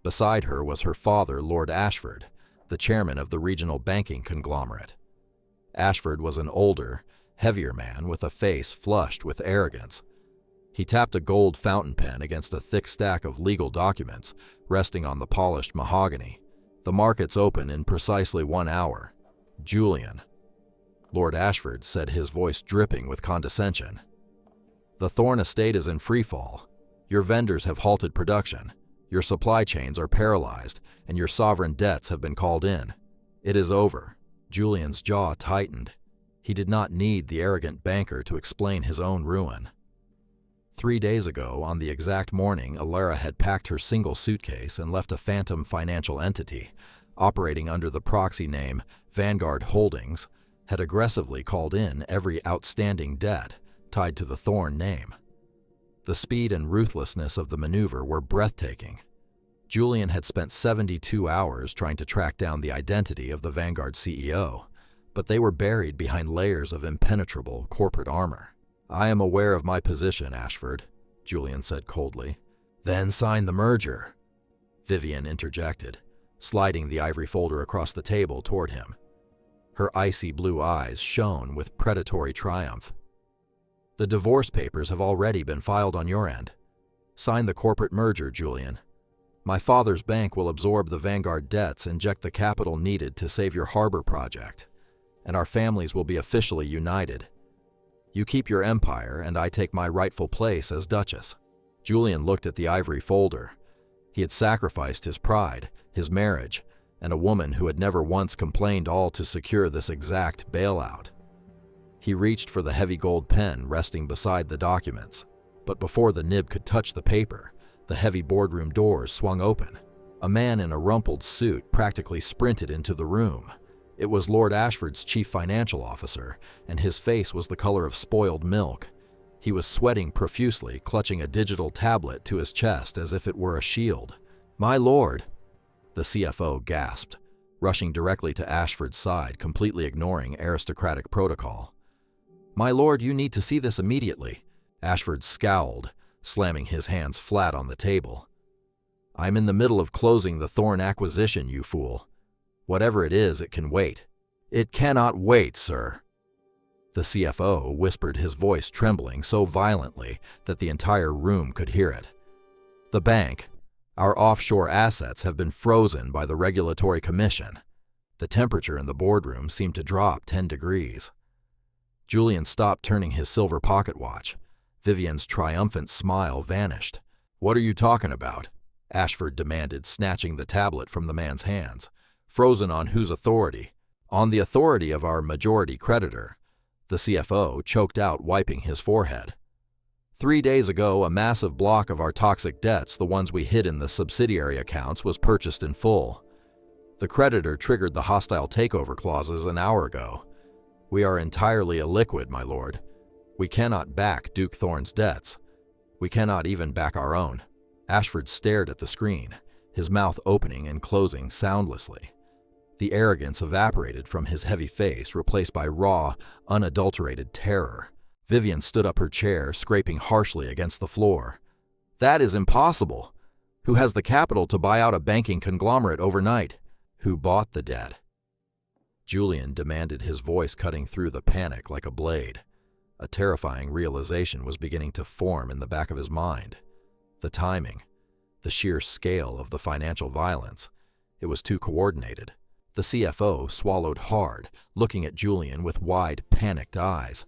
Beside her was her father, Lord Ashford, the chairman of the regional banking conglomerate. Ashford was an older, heavier man with a face flushed with arrogance. He tapped a gold fountain pen against a thick stack of legal documents resting on the polished mahogany. The markets open in precisely 1 hour. Julian. Lord Ashford said, his voice dripping with condescension. The Thorn estate is in freefall. Your vendors have halted production. Your supply chains are paralyzed, and your sovereign debts have been called in. It is over. Julian's jaw tightened. He did not need the arrogant banker to explain his own ruin. 3 days ago, on the exact morning Alara had packed her single suitcase and left a phantom financial entity, operating under the proxy name Vanguard Holdings, had aggressively called in every outstanding debt tied to the Thorn name. The speed and ruthlessness of the maneuver were breathtaking. Julian had spent 72 hours trying to track down the identity of the Vanguard CEO, but they were buried behind layers of impenetrable corporate armor. "I am aware of my position, Ashford," Julian said coldly. "Then sign the merger," Vivian interjected, sliding the ivory folder across the table toward him. Her icy blue eyes shone with predatory triumph. "The divorce papers have already been filed on your end. Sign the corporate merger, Julian. My father's bank will absorb the Vanguard debts, inject the capital needed to save your harbor project, and our families will be officially united. You keep your empire, and I take my rightful place as Duchess." Julian looked at the ivory folder. He had sacrificed his pride, his marriage, and a woman who had never once complained, all to secure this exact bailout. He reached for the heavy gold pen resting beside the documents, but before the nib could touch the paper, the heavy boardroom doors swung open. A man in a rumpled suit practically sprinted into the room. It was Lord Ashford's chief financial officer, and his face was the color of spoiled milk. He was sweating profusely, clutching a digital tablet to his chest as if it were a shield. "My lord," the CFO gasped, rushing directly to Ashford's side, completely ignoring aristocratic protocol. "My lord, you need to see this immediately." Ashford scowled, slamming his hands flat on the table. "I'm in the middle of closing the Thorn acquisition, you fool. Whatever it is, it can wait." "It cannot wait, sir." The CFO whispered, his voice trembling so violently that the entire room could hear it. "The bank, our offshore assets have been frozen by the Regulatory Commission." The temperature in the boardroom seemed to drop 10 degrees. Julian stopped turning his silver pocket watch. Vivian's triumphant smile vanished. "What are you talking about?" Ashford demanded, snatching the tablet from the man's hands. "Frozen on whose authority?" "On the authority of our majority creditor," the CFO choked out, wiping his forehead. 3 days ago, a massive block of our toxic debts, the ones we hid in the subsidiary accounts, was purchased in full. The creditor triggered the hostile takeover clauses an hour ago. We are entirely illiquid, my lord. We cannot back Duke Thorn's debts. We cannot even back our own." Ashford stared at the screen, his mouth opening and closing soundlessly. The arrogance evaporated from his heavy face, replaced by raw, unadulterated terror. Vivian stood up her chair, scraping harshly against the floor. "That is impossible. Who has the capital to buy out a banking conglomerate overnight? Who bought the debt?" Julian demanded, his voice cutting through the panic like a blade. A terrifying realization was beginning to form in the back of his mind. The timing, the sheer scale of the financial violence. It was too coordinated. The CFO swallowed hard, looking at Julian with wide, panicked eyes.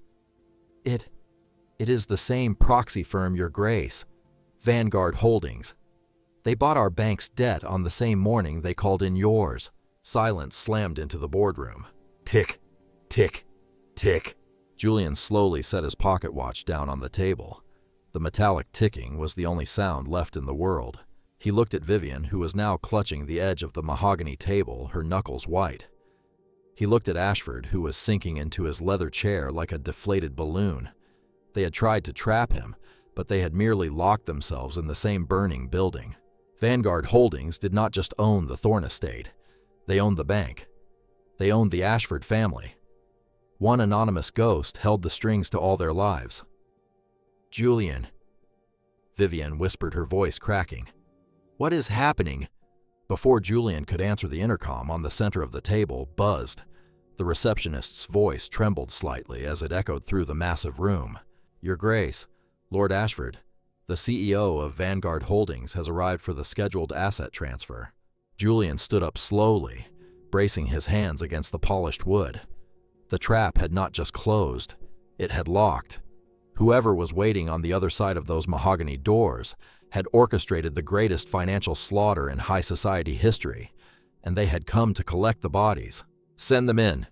It is the same proxy firm, Your Grace, Vanguard Holdings. They bought our bank's debt on the same morning they called in yours." Silence slammed into the boardroom. Tick, tick, tick. Julian slowly set his pocket watch down on the table. The metallic ticking was the only sound left in the world. He looked at Vivian, who was now clutching the edge of the mahogany table, her knuckles white. He looked at Ashford, who was sinking into his leather chair like a deflated balloon. They had tried to trap him, but they had merely locked themselves in the same burning building. Vanguard Holdings did not just own the Thorn estate. They owned the bank. They owned the Ashford family. One anonymous ghost held the strings to all their lives. "Julian," Vivian whispered, her voice cracking. "What is happening?" Before Julian could answer, the intercom on the center of the table buzzed. The receptionist's voice trembled slightly as it echoed through the massive room. "Your Grace, Lord Ashford, the CEO of Vanguard Holdings has arrived for the scheduled asset transfer." Julian stood up slowly, bracing his hands against the polished wood. The trap had not just closed, it had locked. Whoever was waiting on the other side of those mahogany doors had orchestrated the greatest financial slaughter in high society history, and they had come to collect the bodies. "Send them in,"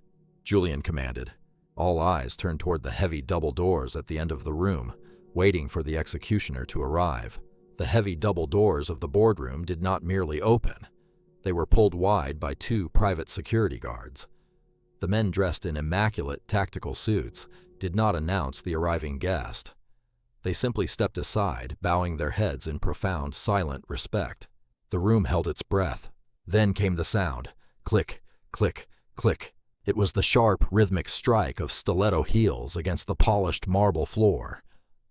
Julian commanded. All eyes turned toward the heavy double doors at the end of the room, waiting for the executioner to arrive. The heavy double doors of the boardroom did not merely open. They were pulled wide by 2 private security guards. The men dressed in immaculate tactical suits did not announce the arriving guest. They simply stepped aside, bowing their heads in profound, silent respect. The room held its breath. Then came the sound. Click, click, click. It was the sharp, rhythmic strike of stiletto heels against the polished marble floor.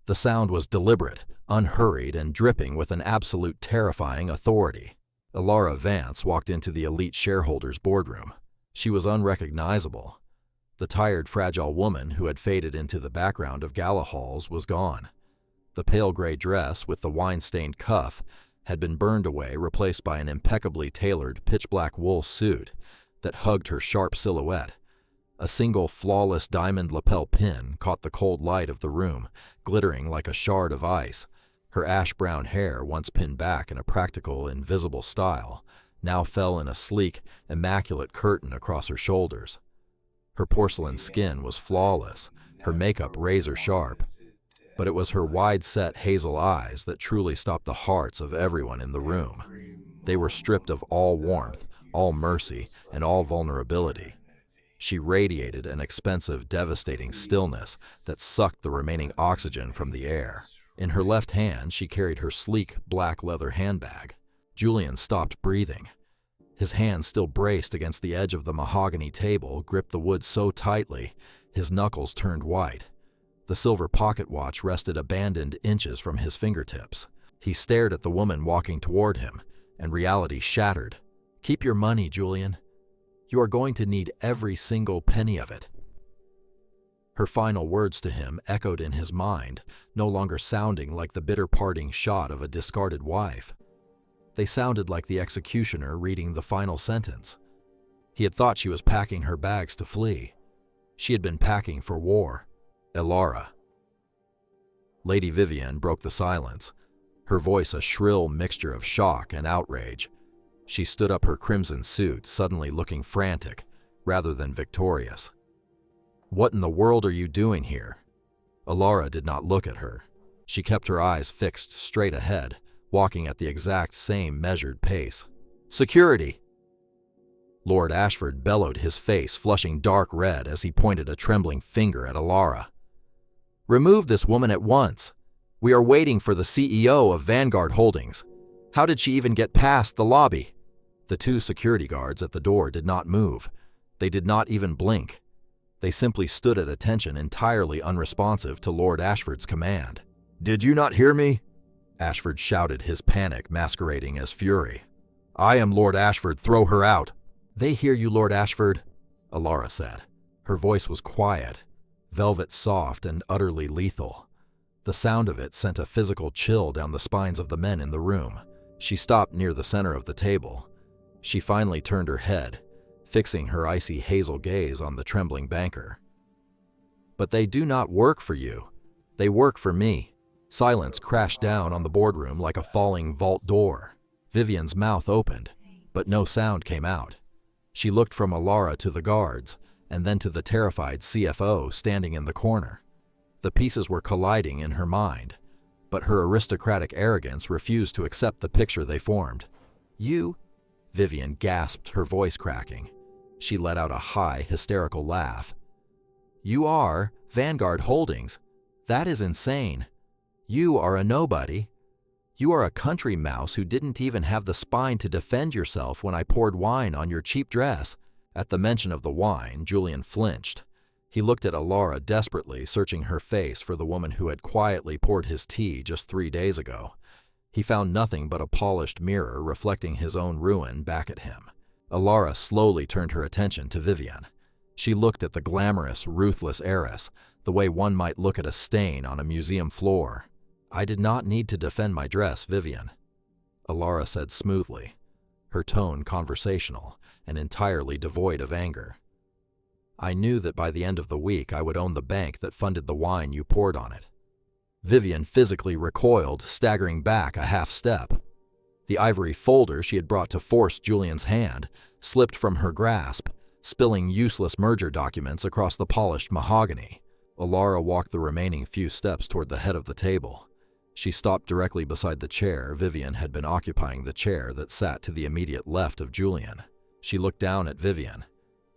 The sound was deliberate, unhurried, and dripping with an absolute terrifying authority. Elara Vance walked into the elite shareholders' boardroom. She was unrecognizable. The tired, fragile woman who had faded into the background of gala halls was gone. The pale gray dress with the wine-stained cuff had been burned away, replaced by an impeccably tailored pitch-black wool suit that hugged her sharp silhouette. A single flawless diamond lapel pin caught the cold light of the room, glittering like a shard of ice. Her ash-brown hair, once pinned back in a practical, invisible style, now fell in a sleek, immaculate curtain across her shoulders. Her porcelain skin was flawless, her makeup razor-sharp, but it was her wide-set hazel eyes that truly stopped the hearts of everyone in the room. They were stripped of all warmth, all mercy, and all vulnerability. She radiated an expensive, devastating stillness that sucked the remaining oxygen from the air. In her left hand, she carried her sleek, black leather handbag. Julian stopped breathing. His hand, still braced against the edge of the mahogany table, gripped the wood so tightly, his knuckles turned white. The silver pocket watch rested abandoned inches from his fingertips. He stared at the woman walking toward him, and reality shattered. "Keep your money, Julian. You are going to need every single penny of it." Her final words to him echoed in his mind, no longer sounding like the bitter parting shot of a discarded wife. They sounded like the executioner reading the final sentence. He had thought she was packing her bags to flee. She had been packing for war. Elara. Lady Vivian broke the silence, her voice a shrill mixture of shock and outrage. She stood up, her crimson suit suddenly looking frantic, rather than victorious. "What in the world are you doing here?" Elara did not look at her. She kept her eyes fixed straight ahead, walking at the exact same measured pace. "Security!" Lord Ashford bellowed, his face flushing dark red as he pointed a trembling finger at Elara. "Remove this woman at once. We are waiting for the CEO of Vanguard Holdings. How did she even get past the lobby?" The 2 security guards at the door did not move. They did not even blink. They simply stood at attention, entirely unresponsive to Lord Ashford's command. "Did you not hear me?" Ashford shouted, his panic masquerading as fury. "I am Lord Ashford. Throw her out." "They hear you, Lord Ashford," Elara said. Her voice was quiet, velvet soft and utterly lethal. The sound of it sent a physical chill down the spines of the men in the room. She stopped near the center of the table. She finally turned her head, fixing her icy hazel gaze on the trembling banker. "But they do not work for you. They work for me." Silence crashed down on the boardroom like a falling vault door. Vivian's mouth opened, but no sound came out. She looked from Elara to the guards, and then to the terrified CFO standing in the corner. The pieces were colliding in her mind, but her aristocratic arrogance refused to accept the picture they formed. "You?" Vivian gasped, her voice cracking. She let out a high, hysterical laugh. "You are Vanguard Holdings? That is insane. You are a nobody. You are a country mouse who didn't even have the spine to defend yourself when I poured wine on your cheap dress." At the mention of the wine, Julian flinched. He looked at Elara desperately, searching her face for the woman who had quietly poured his tea just 3 days ago. He found nothing but a polished mirror reflecting his own ruin back at him. Elara slowly turned her attention to Vivian. She looked at the glamorous, ruthless heiress, the way one might look at a stain on a museum floor. "I did not need to defend my dress, Vivian," Elara said smoothly, her tone conversational and entirely devoid of anger. "I knew that by the end of the week I would own the bank that funded the wine you poured on it. Vivian physically recoiled, staggering back a half step. The ivory folder she had brought to force Julian's hand slipped from her grasp, spilling useless merger documents across the polished mahogany. Alara walked the remaining few steps toward the head of the table. She stopped directly beside the chair. Vivian had been occupying the chair that sat to the immediate left of Julian. She looked down at Vivian.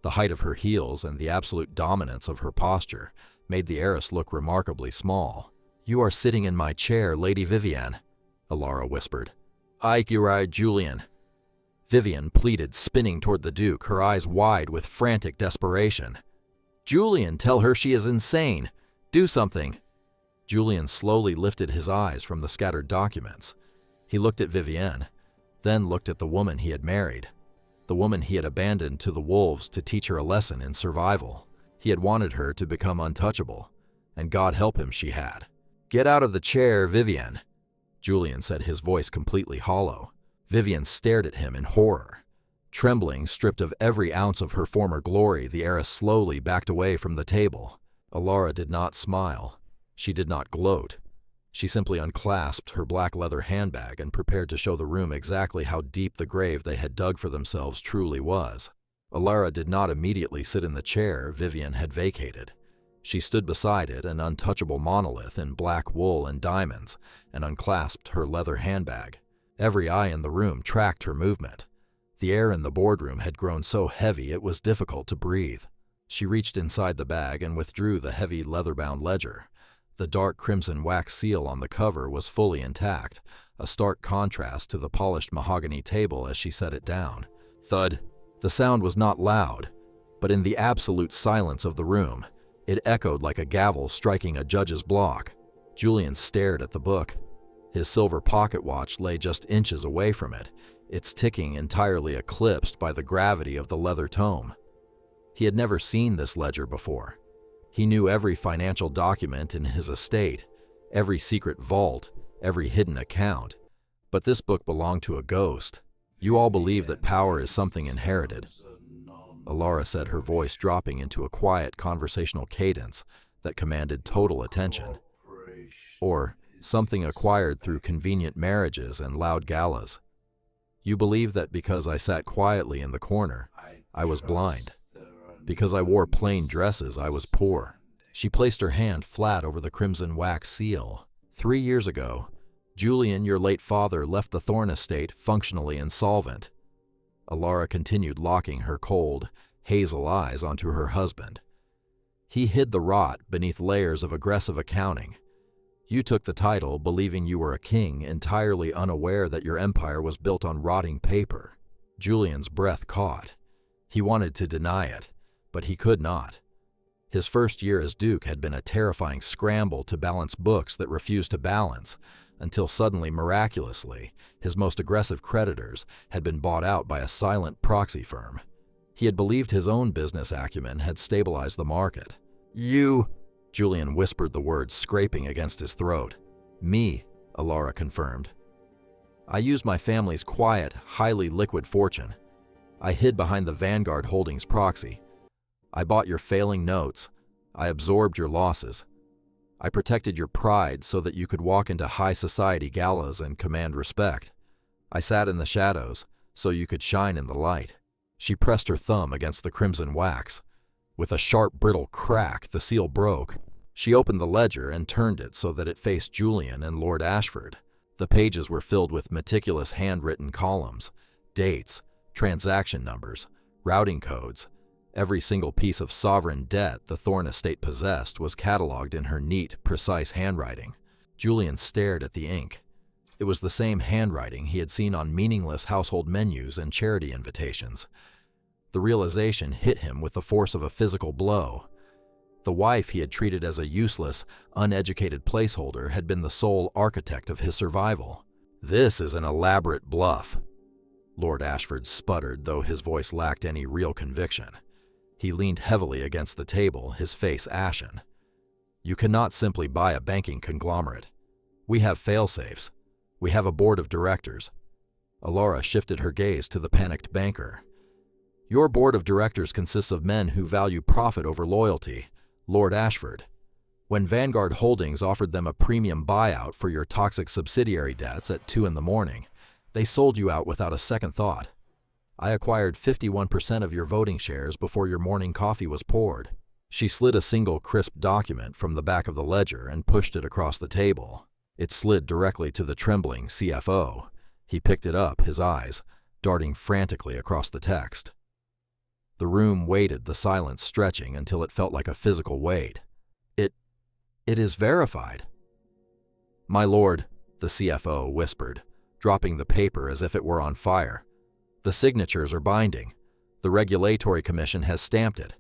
The height of her heels and the absolute dominance of her posture made the heiress look remarkably small. "You are sitting in my chair, Lady Vivian," Alara whispered. "I, Julian." Vivian pleaded, spinning toward the Duke, her eyes wide with frantic desperation. "Julian, tell her she is insane. Do something." Julian slowly lifted his eyes from the scattered documents. He looked at Vivian, then looked at the woman he had married, the woman he had abandoned to the wolves to teach her a lesson in survival. He had wanted her to become untouchable, and God help him she had. "Get out of the chair, Vivian," Julian said, his voice completely hollow. Vivian stared at him in horror. Trembling, stripped of every ounce of her former glory, the heiress slowly backed away from the table. Alara did not smile. She did not gloat. She simply unclasped her black leather handbag and prepared to show the room exactly how deep the grave they had dug for themselves truly was. Alara did not immediately sit in the chair Vivian had vacated. She stood beside it, an untouchable monolith in black wool and diamonds, and unclasped her leather handbag. Every eye in the room tracked her movement. The air in the boardroom had grown so heavy it was difficult to breathe. She reached inside the bag and withdrew the heavy leather-bound ledger. The dark crimson wax seal on the cover was fully intact, a stark contrast to the polished mahogany table as she set it down. Thud. The sound was not loud, but in the absolute silence of the room, it echoed like a gavel striking a judge's block. Julian stared at the book. His silver pocket watch lay just inches away from it, its ticking entirely eclipsed by the gravity of the leather tome. He had never seen this ledger before. He knew every financial document in his estate, every secret vault, every hidden account. But this book belonged to a ghost. "You all believe that power is something inherited," Alara said, her voice dropping into a quiet conversational cadence that commanded total attention. "Or something acquired through convenient marriages and loud galas. You believe that because I sat quietly in the corner, I was blind. Because I wore plain dresses, I was poor." She placed her hand flat over the crimson wax seal. 3 years ago, Julian, your late father, left the Thorne estate functionally insolvent." Alara continued, locking her cold, hazel eyes onto her husband. "He hid the rot beneath layers of aggressive accounting. You took the title, believing you were a king, entirely unaware that your empire was built on rotting paper." Julian's breath caught. He wanted to deny it, but he could not. His first year as Duke had been a terrifying scramble to balance books that refused to balance, until suddenly, miraculously, his most aggressive creditors had been bought out by a silent proxy firm. He had believed his own business acumen had stabilized the market. "You," Julian whispered the words, scraping against his throat. "Me," Alara confirmed. "I used my family's quiet, highly liquid fortune. I hid behind the Vanguard Holdings proxy. I bought your failing notes. I absorbed your losses. I protected your pride so that you could walk into high society galas and command respect. I sat in the shadows so you could shine in the light." She pressed her thumb against the crimson wax. With a sharp, brittle crack, the seal broke. She opened the ledger and turned it so that it faced Julian and Lord Ashford. The pages were filled with meticulous handwritten columns, dates, transaction numbers, routing codes. Every single piece of sovereign debt the Thorne estate possessed was catalogued in her neat, precise handwriting. Julian stared at the ink. It was the same handwriting he had seen on meaningless household menus and charity invitations. The realization hit him with the force of a physical blow. The wife he had treated as a useless, uneducated placeholder had been the sole architect of his survival. "This is an elaborate bluff," Lord Ashford sputtered, though his voice lacked any real conviction. He leaned heavily against the table, his face ashen. "You cannot simply buy a banking conglomerate. We have fail-safes. We have a board of directors." Alara shifted her gaze to the panicked banker. "Your board of directors consists of men who value profit over loyalty, Lord Ashford. When Vanguard Holdings offered them a premium buyout for your toxic subsidiary debts at 2 in the morning, they sold you out without a second thought. I acquired 51% of your voting shares before your morning coffee was poured. She slid a single crisp document from the back of the ledger and pushed it across the table. It slid directly to the trembling CFO. He picked it up, his eyes darting frantically across the text. The room waited, the silence stretching until it felt like a physical weight. It is verified. My lord, the CFO whispered, dropping the paper as if it were on fire. The signatures are binding. The Regulatory Commission has stamped it.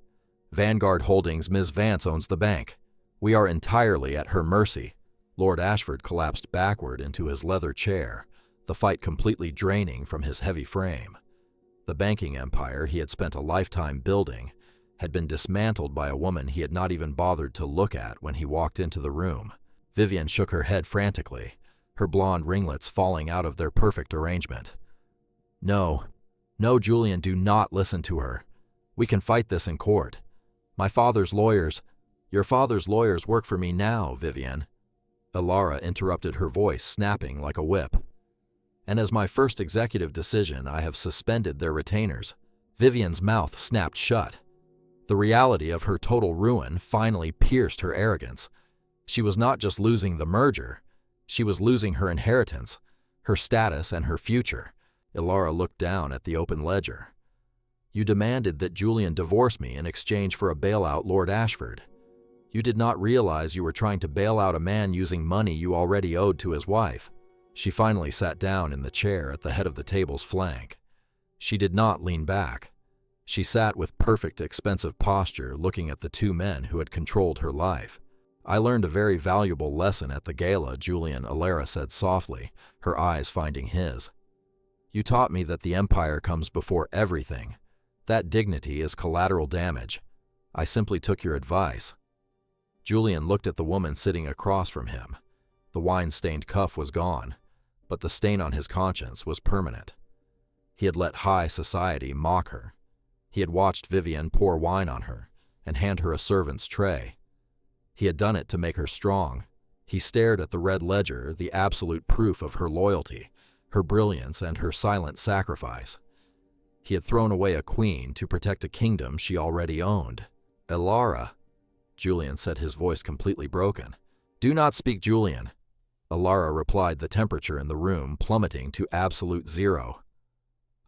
Vanguard Holdings, Ms. Vance owns the bank. We are entirely at her mercy. Lord Ashford collapsed backward into his leather chair, the fight completely draining from his heavy frame. The banking empire he had spent a lifetime building had been dismantled by a woman he had not even bothered to look at when he walked into the room. Vivian shook her head frantically, her blonde ringlets falling out of their perfect arrangement. No, Julian, do not listen to her. We can fight this in court. Your father's lawyers work for me now, Vivian. Elara interrupted, her voice snapping like a whip. And as my first executive decision, I have suspended their retainers. Vivian's mouth snapped shut. The reality of her total ruin finally pierced her arrogance. She was not just losing the merger, she was losing her inheritance, her status, and her future. Elara looked down at the open ledger. You demanded that Julian divorce me in exchange for a bailout, Lord Ashford. You did not realize you were trying to bail out a man using money you already owed to his wife. She finally sat down in the chair at the head of the table's flank. She did not lean back. She sat with perfect expensive posture, looking at the two men who had controlled her life. I learned a very valuable lesson at the gala, Julian, Elara said softly, her eyes finding his. You taught me that the empire comes before everything. That dignity is collateral damage. I simply took your advice. Julian looked at the woman sitting across from him. The wine-stained cuff was gone, but the stain on his conscience was permanent. He had let high society mock her. He had watched Vivian pour wine on her and hand her a servant's tray. He had done it to make her strong. He stared at the red ledger, the absolute proof of her loyalty, her brilliance, and her silent sacrifice. He had thrown away a queen to protect a kingdom she already owned. Elara, Julian said, his voice completely broken. Do not speak, Julian. Elara replied, the temperature in the room plummeting to absolute zero.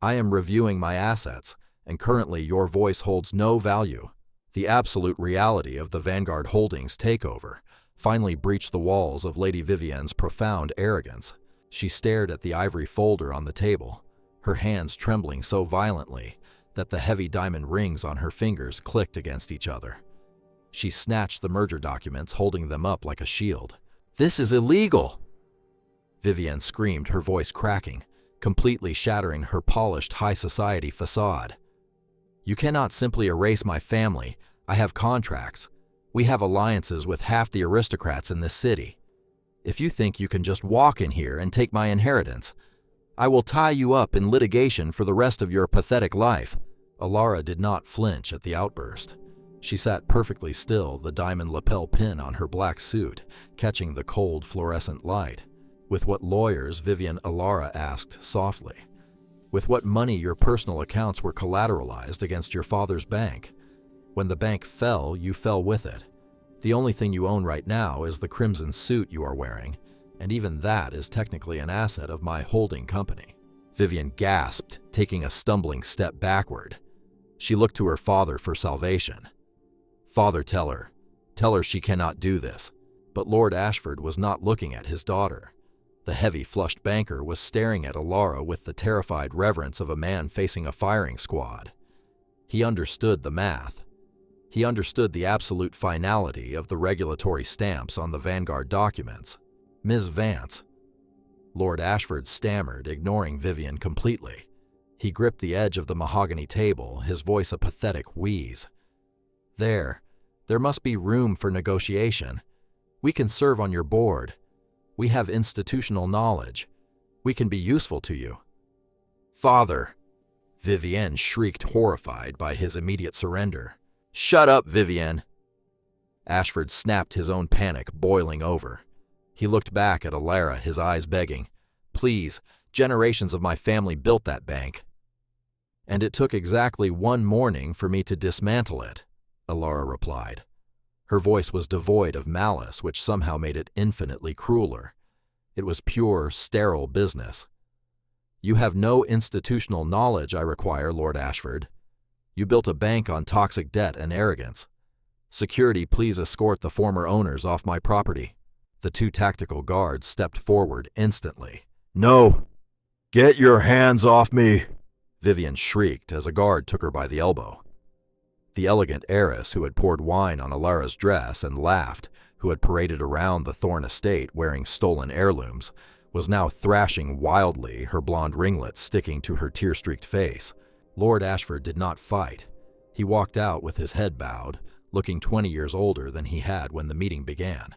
I am reviewing my assets, and currently your voice holds no value. The absolute reality of the Vanguard Holdings takeover finally breached the walls of Lady Vivian's profound arrogance. She stared at the ivory folder on the table, her hands trembling so violently that the heavy diamond rings on her fingers clicked against each other. She snatched the merger documents, holding them up like a shield. This is illegal! Vivian screamed, her voice cracking, completely shattering her polished high society facade. You cannot simply erase my family. I have contracts. We have alliances with half the aristocrats in this city. If you think you can just walk in here and take my inheritance, I will tie you up in litigation for the rest of your pathetic life. Elara did not flinch at the outburst. She sat perfectly still, the diamond lapel pin on her black suit catching the cold fluorescent light. With what lawyers, Vivian, Elara asked softly. With what money your personal accounts were collateralized against your father's bank. When the bank fell, you fell with it. The only thing you own right now is the crimson suit you are wearing, and even that is technically an asset of my holding company. Vivian gasped, taking a stumbling step backward. She looked to her father for salvation. Father, tell her she cannot do this. But Lord Ashford was not looking at his daughter. The heavy, flushed banker was staring at Elara with the terrified reverence of a man facing a firing squad. He understood the math. He understood the absolute finality of the regulatory stamps on the Vanguard documents. Ms. Vance. Lord Ashford stammered, ignoring Vivian completely. He gripped the edge of the mahogany table, his voice a pathetic wheeze. There must be room for negotiation. We can serve on your board. We have institutional knowledge. We can be useful to you. Father! Vivian shrieked, horrified by his immediate surrender. Shut up, Vivian! Ashford snapped, his own panic boiling over. He looked back at Alara, his eyes begging, "Please, generations of my family built that bank. And it took exactly one morning for me to dismantle it," Alara replied. Her voice was devoid of malice, which somehow made it infinitely crueler. It was pure, sterile business. "You have no institutional knowledge I require, Lord Ashford. You built a bank on toxic debt and arrogance. Security, please escort the former owners off my property." The two tactical guards stepped forward instantly. "No! Get your hands off me!" Vivian shrieked as a guard took her by the elbow. The elegant heiress who had poured wine on Alara's dress and laughed, who had paraded around the Thorne estate wearing stolen heirlooms, was now thrashing wildly, her blonde ringlets sticking to her tear-streaked face. Lord Ashford did not fight. He walked out with his head bowed, looking 20 years older than he had when the meeting began.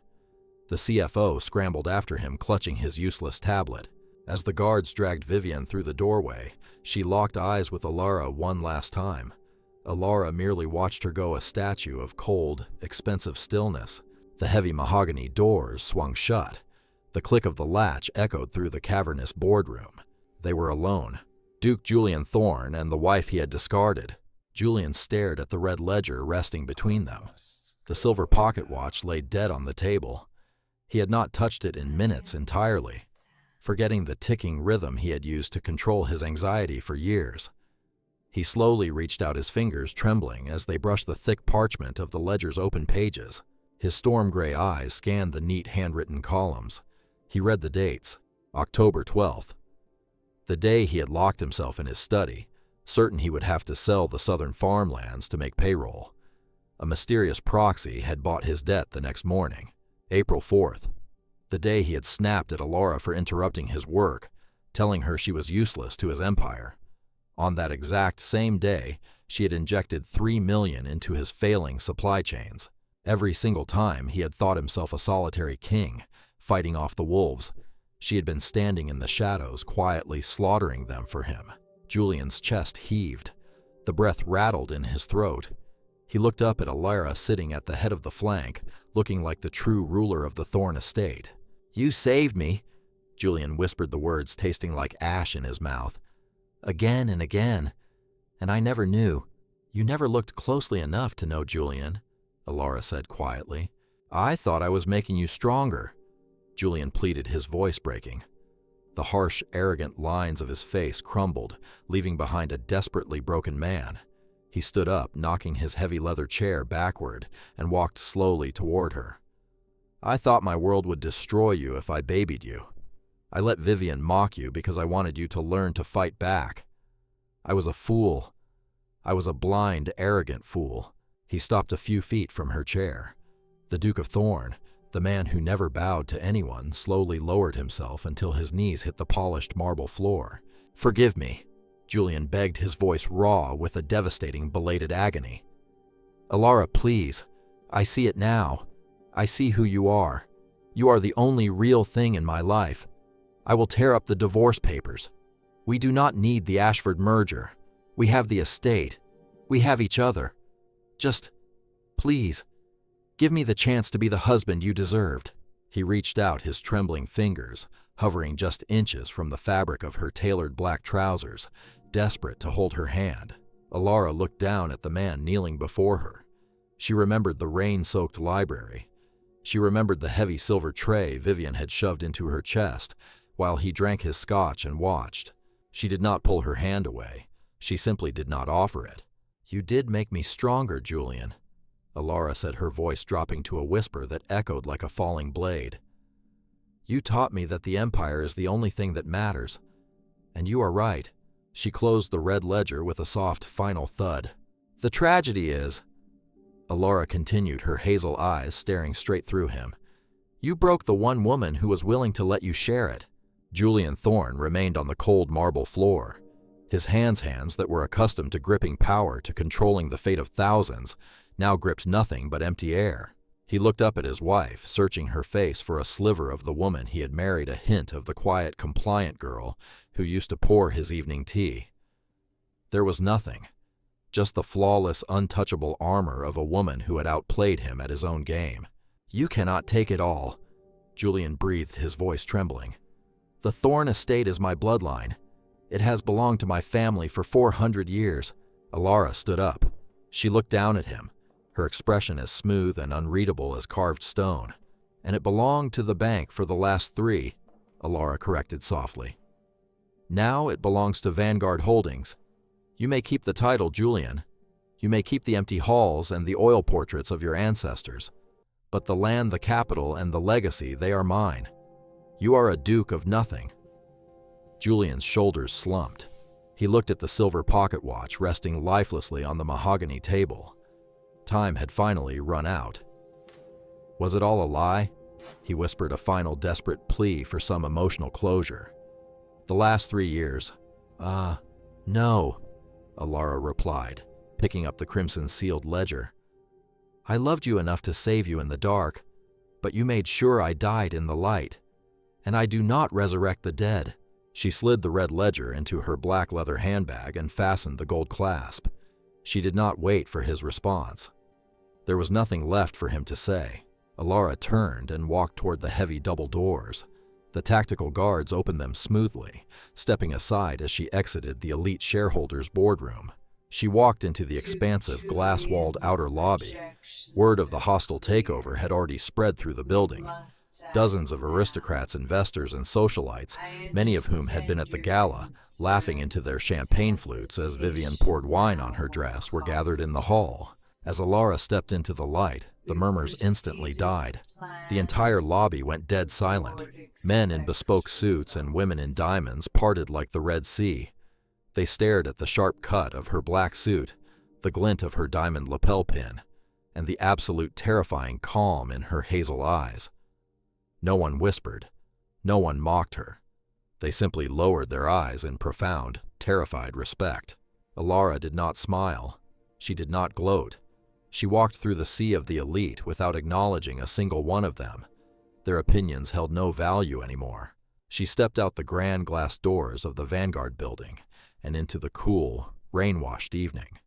The CFO scrambled after him, clutching his useless tablet. As the guards dragged Vivian through the doorway, she locked eyes with Alara one last time. Alara merely watched her go, a statue of cold, expensive stillness. The heavy mahogany doors swung shut. The click of the latch echoed through the cavernous boardroom. They were alone. Duke Julian Thorne and the wife he had discarded. Julian stared at the red ledger resting between them. The silver pocket watch lay dead on the table. He had not touched it in minutes entirely, forgetting the ticking rhythm he had used to control his anxiety for years. He slowly reached out his fingers, trembling as they brushed the thick parchment of the ledger's open pages. His storm-gray eyes scanned the neat handwritten columns. He read the dates, October 12th. The day he had locked himself in his study, certain he would have to sell the southern farmlands to make payroll. A mysterious proxy had bought his debt the next morning, April 4th. The day he had snapped at Alara for interrupting his work, telling her she was useless to his empire. On that exact same day, she had injected $3 million into his failing supply chains. Every single time he had thought himself a solitary king, fighting off the wolves, she had been standing in the shadows, quietly slaughtering them for him. Julian's chest heaved. The breath rattled in his throat. He looked up at Alara sitting at the head of the flank, looking like the true ruler of the Thorne estate. "You saved me," Julian whispered the words, tasting like ash in his mouth. "Again and again. And I never knew." "You never looked closely enough to know, Julian," Alara said quietly. "I thought I was making you stronger," Julian pleaded, his voice breaking. The harsh, arrogant lines of his face crumbled, leaving behind a desperately broken man. He stood up, knocking his heavy leather chair backward, and walked slowly toward her. "I thought my world would destroy you if I babied you. I let Vivian mock you because I wanted you to learn to fight back. I was a fool. I was a blind, arrogant fool." He stopped a few feet from her chair. The Duke of Thorne, the man who never bowed to anyone, slowly lowered himself until his knees hit the polished marble floor. "Forgive me," Julian begged, his voice raw with a devastating, belated agony. "Alara, please. I see it now. I see who you are. You are the only real thing in my life. I will tear up the divorce papers. We do not need the Ashford merger. We have the estate. We have each other. Just, please, give me the chance to be the husband you deserved." He reached out his trembling fingers, hovering just inches from the fabric of her tailored black trousers, desperate to hold her hand. Alara looked down at the man kneeling before her. She remembered the rain-soaked library. She remembered the heavy silver tray Vivian had shoved into her chest while he drank his scotch and watched. She did not pull her hand away. She simply did not offer it. "You did make me stronger, Julian," Alara said, her voice dropping to a whisper that echoed like a falling blade. "You taught me that the Empire is the only thing that matters. And you are right." She closed the red ledger with a soft, final thud. "The tragedy is," Alara continued, her hazel eyes staring straight through him, "you broke the one woman who was willing to let you share it." Julian Thorne remained on the cold marble floor. His hands that were accustomed to gripping power, to controlling the fate of thousands, now gripped nothing but empty air. He looked up at his wife, searching her face for a sliver of the woman he had married, a hint of the quiet, compliant girl who used to pour his evening tea. There was nothing. just the flawless, untouchable armor of a woman who had outplayed him at his own game. "You cannot take it all," Julian breathed, his voice trembling. "The Thorn estate is my bloodline. It has belonged to my family for 400 years. Alara stood up. She looked down at him, her expression as smooth and unreadable as carved stone. "And it belonged to the bank for the last 3, Alara corrected softly. "Now it belongs to Vanguard Holdings. You may keep the title, Julian. You may keep the empty halls and the oil portraits of your ancestors. But the land, the capital, and the legacy, they are mine. You are a duke of nothing." Julian's shoulders slumped. He looked at the silver pocket watch resting lifelessly on the mahogany table. Time had finally run out. Was it all a lie? He whispered, a final desperate plea for some emotional closure. "The last 3 years." No," Alara replied, picking up the crimson-sealed ledger. "I loved you enough to save you in the dark, but you made sure I died in the light. And I do not resurrect the dead." She slid the red ledger into her black leather handbag and fastened the gold clasp. She did not wait for his response. There was nothing left for him to say. Alara turned and walked toward the heavy double doors. The tactical guards opened them smoothly, stepping aside as she exited the elite shareholders' boardroom. She walked into the expansive, glass-walled outer lobby. Word of the hostile takeover had already spread through the building. Dozens of aristocrats, investors, and socialites, many of whom had been at the gala, laughing into their champagne flutes as Vivian poured wine on her dress, were gathered in the hall. As Alara stepped into the light, the murmurs instantly died. The entire lobby went dead silent. Men in bespoke suits and women in diamonds parted like the Red Sea. They stared at the sharp cut of her black suit, the glint of her diamond lapel pin, and the absolute terrifying calm in her hazel eyes. No one whispered. No one mocked her. They simply lowered their eyes in profound, terrified respect. Alara did not smile. She did not gloat. She walked through the sea of the elite without acknowledging a single one of them. Their opinions held no value anymore. She stepped out the grand glass doors of the Vanguard building and into the cool, rain-washed evening.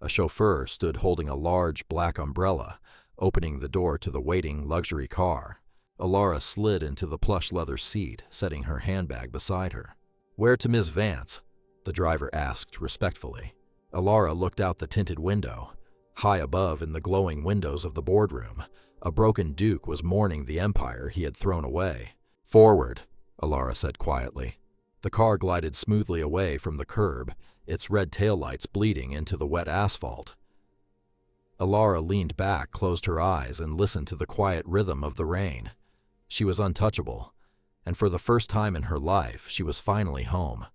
A chauffeur stood holding a large black umbrella, opening the door to the waiting luxury car. Alara slid into the plush leather seat, setting her handbag beside her. "Where to Miss Vance?" the driver asked respectfully. Alara looked out the tinted window. High above in the glowing windows of the boardroom, a broken duke was mourning the empire he had thrown away. "Forward," Alara said quietly. The car glided smoothly away from the curb, its red taillights bleeding into the wet asphalt. Alara leaned back, closed her eyes, and listened to the quiet rhythm of the rain. She was untouchable, and for the first time in her life, she was finally home.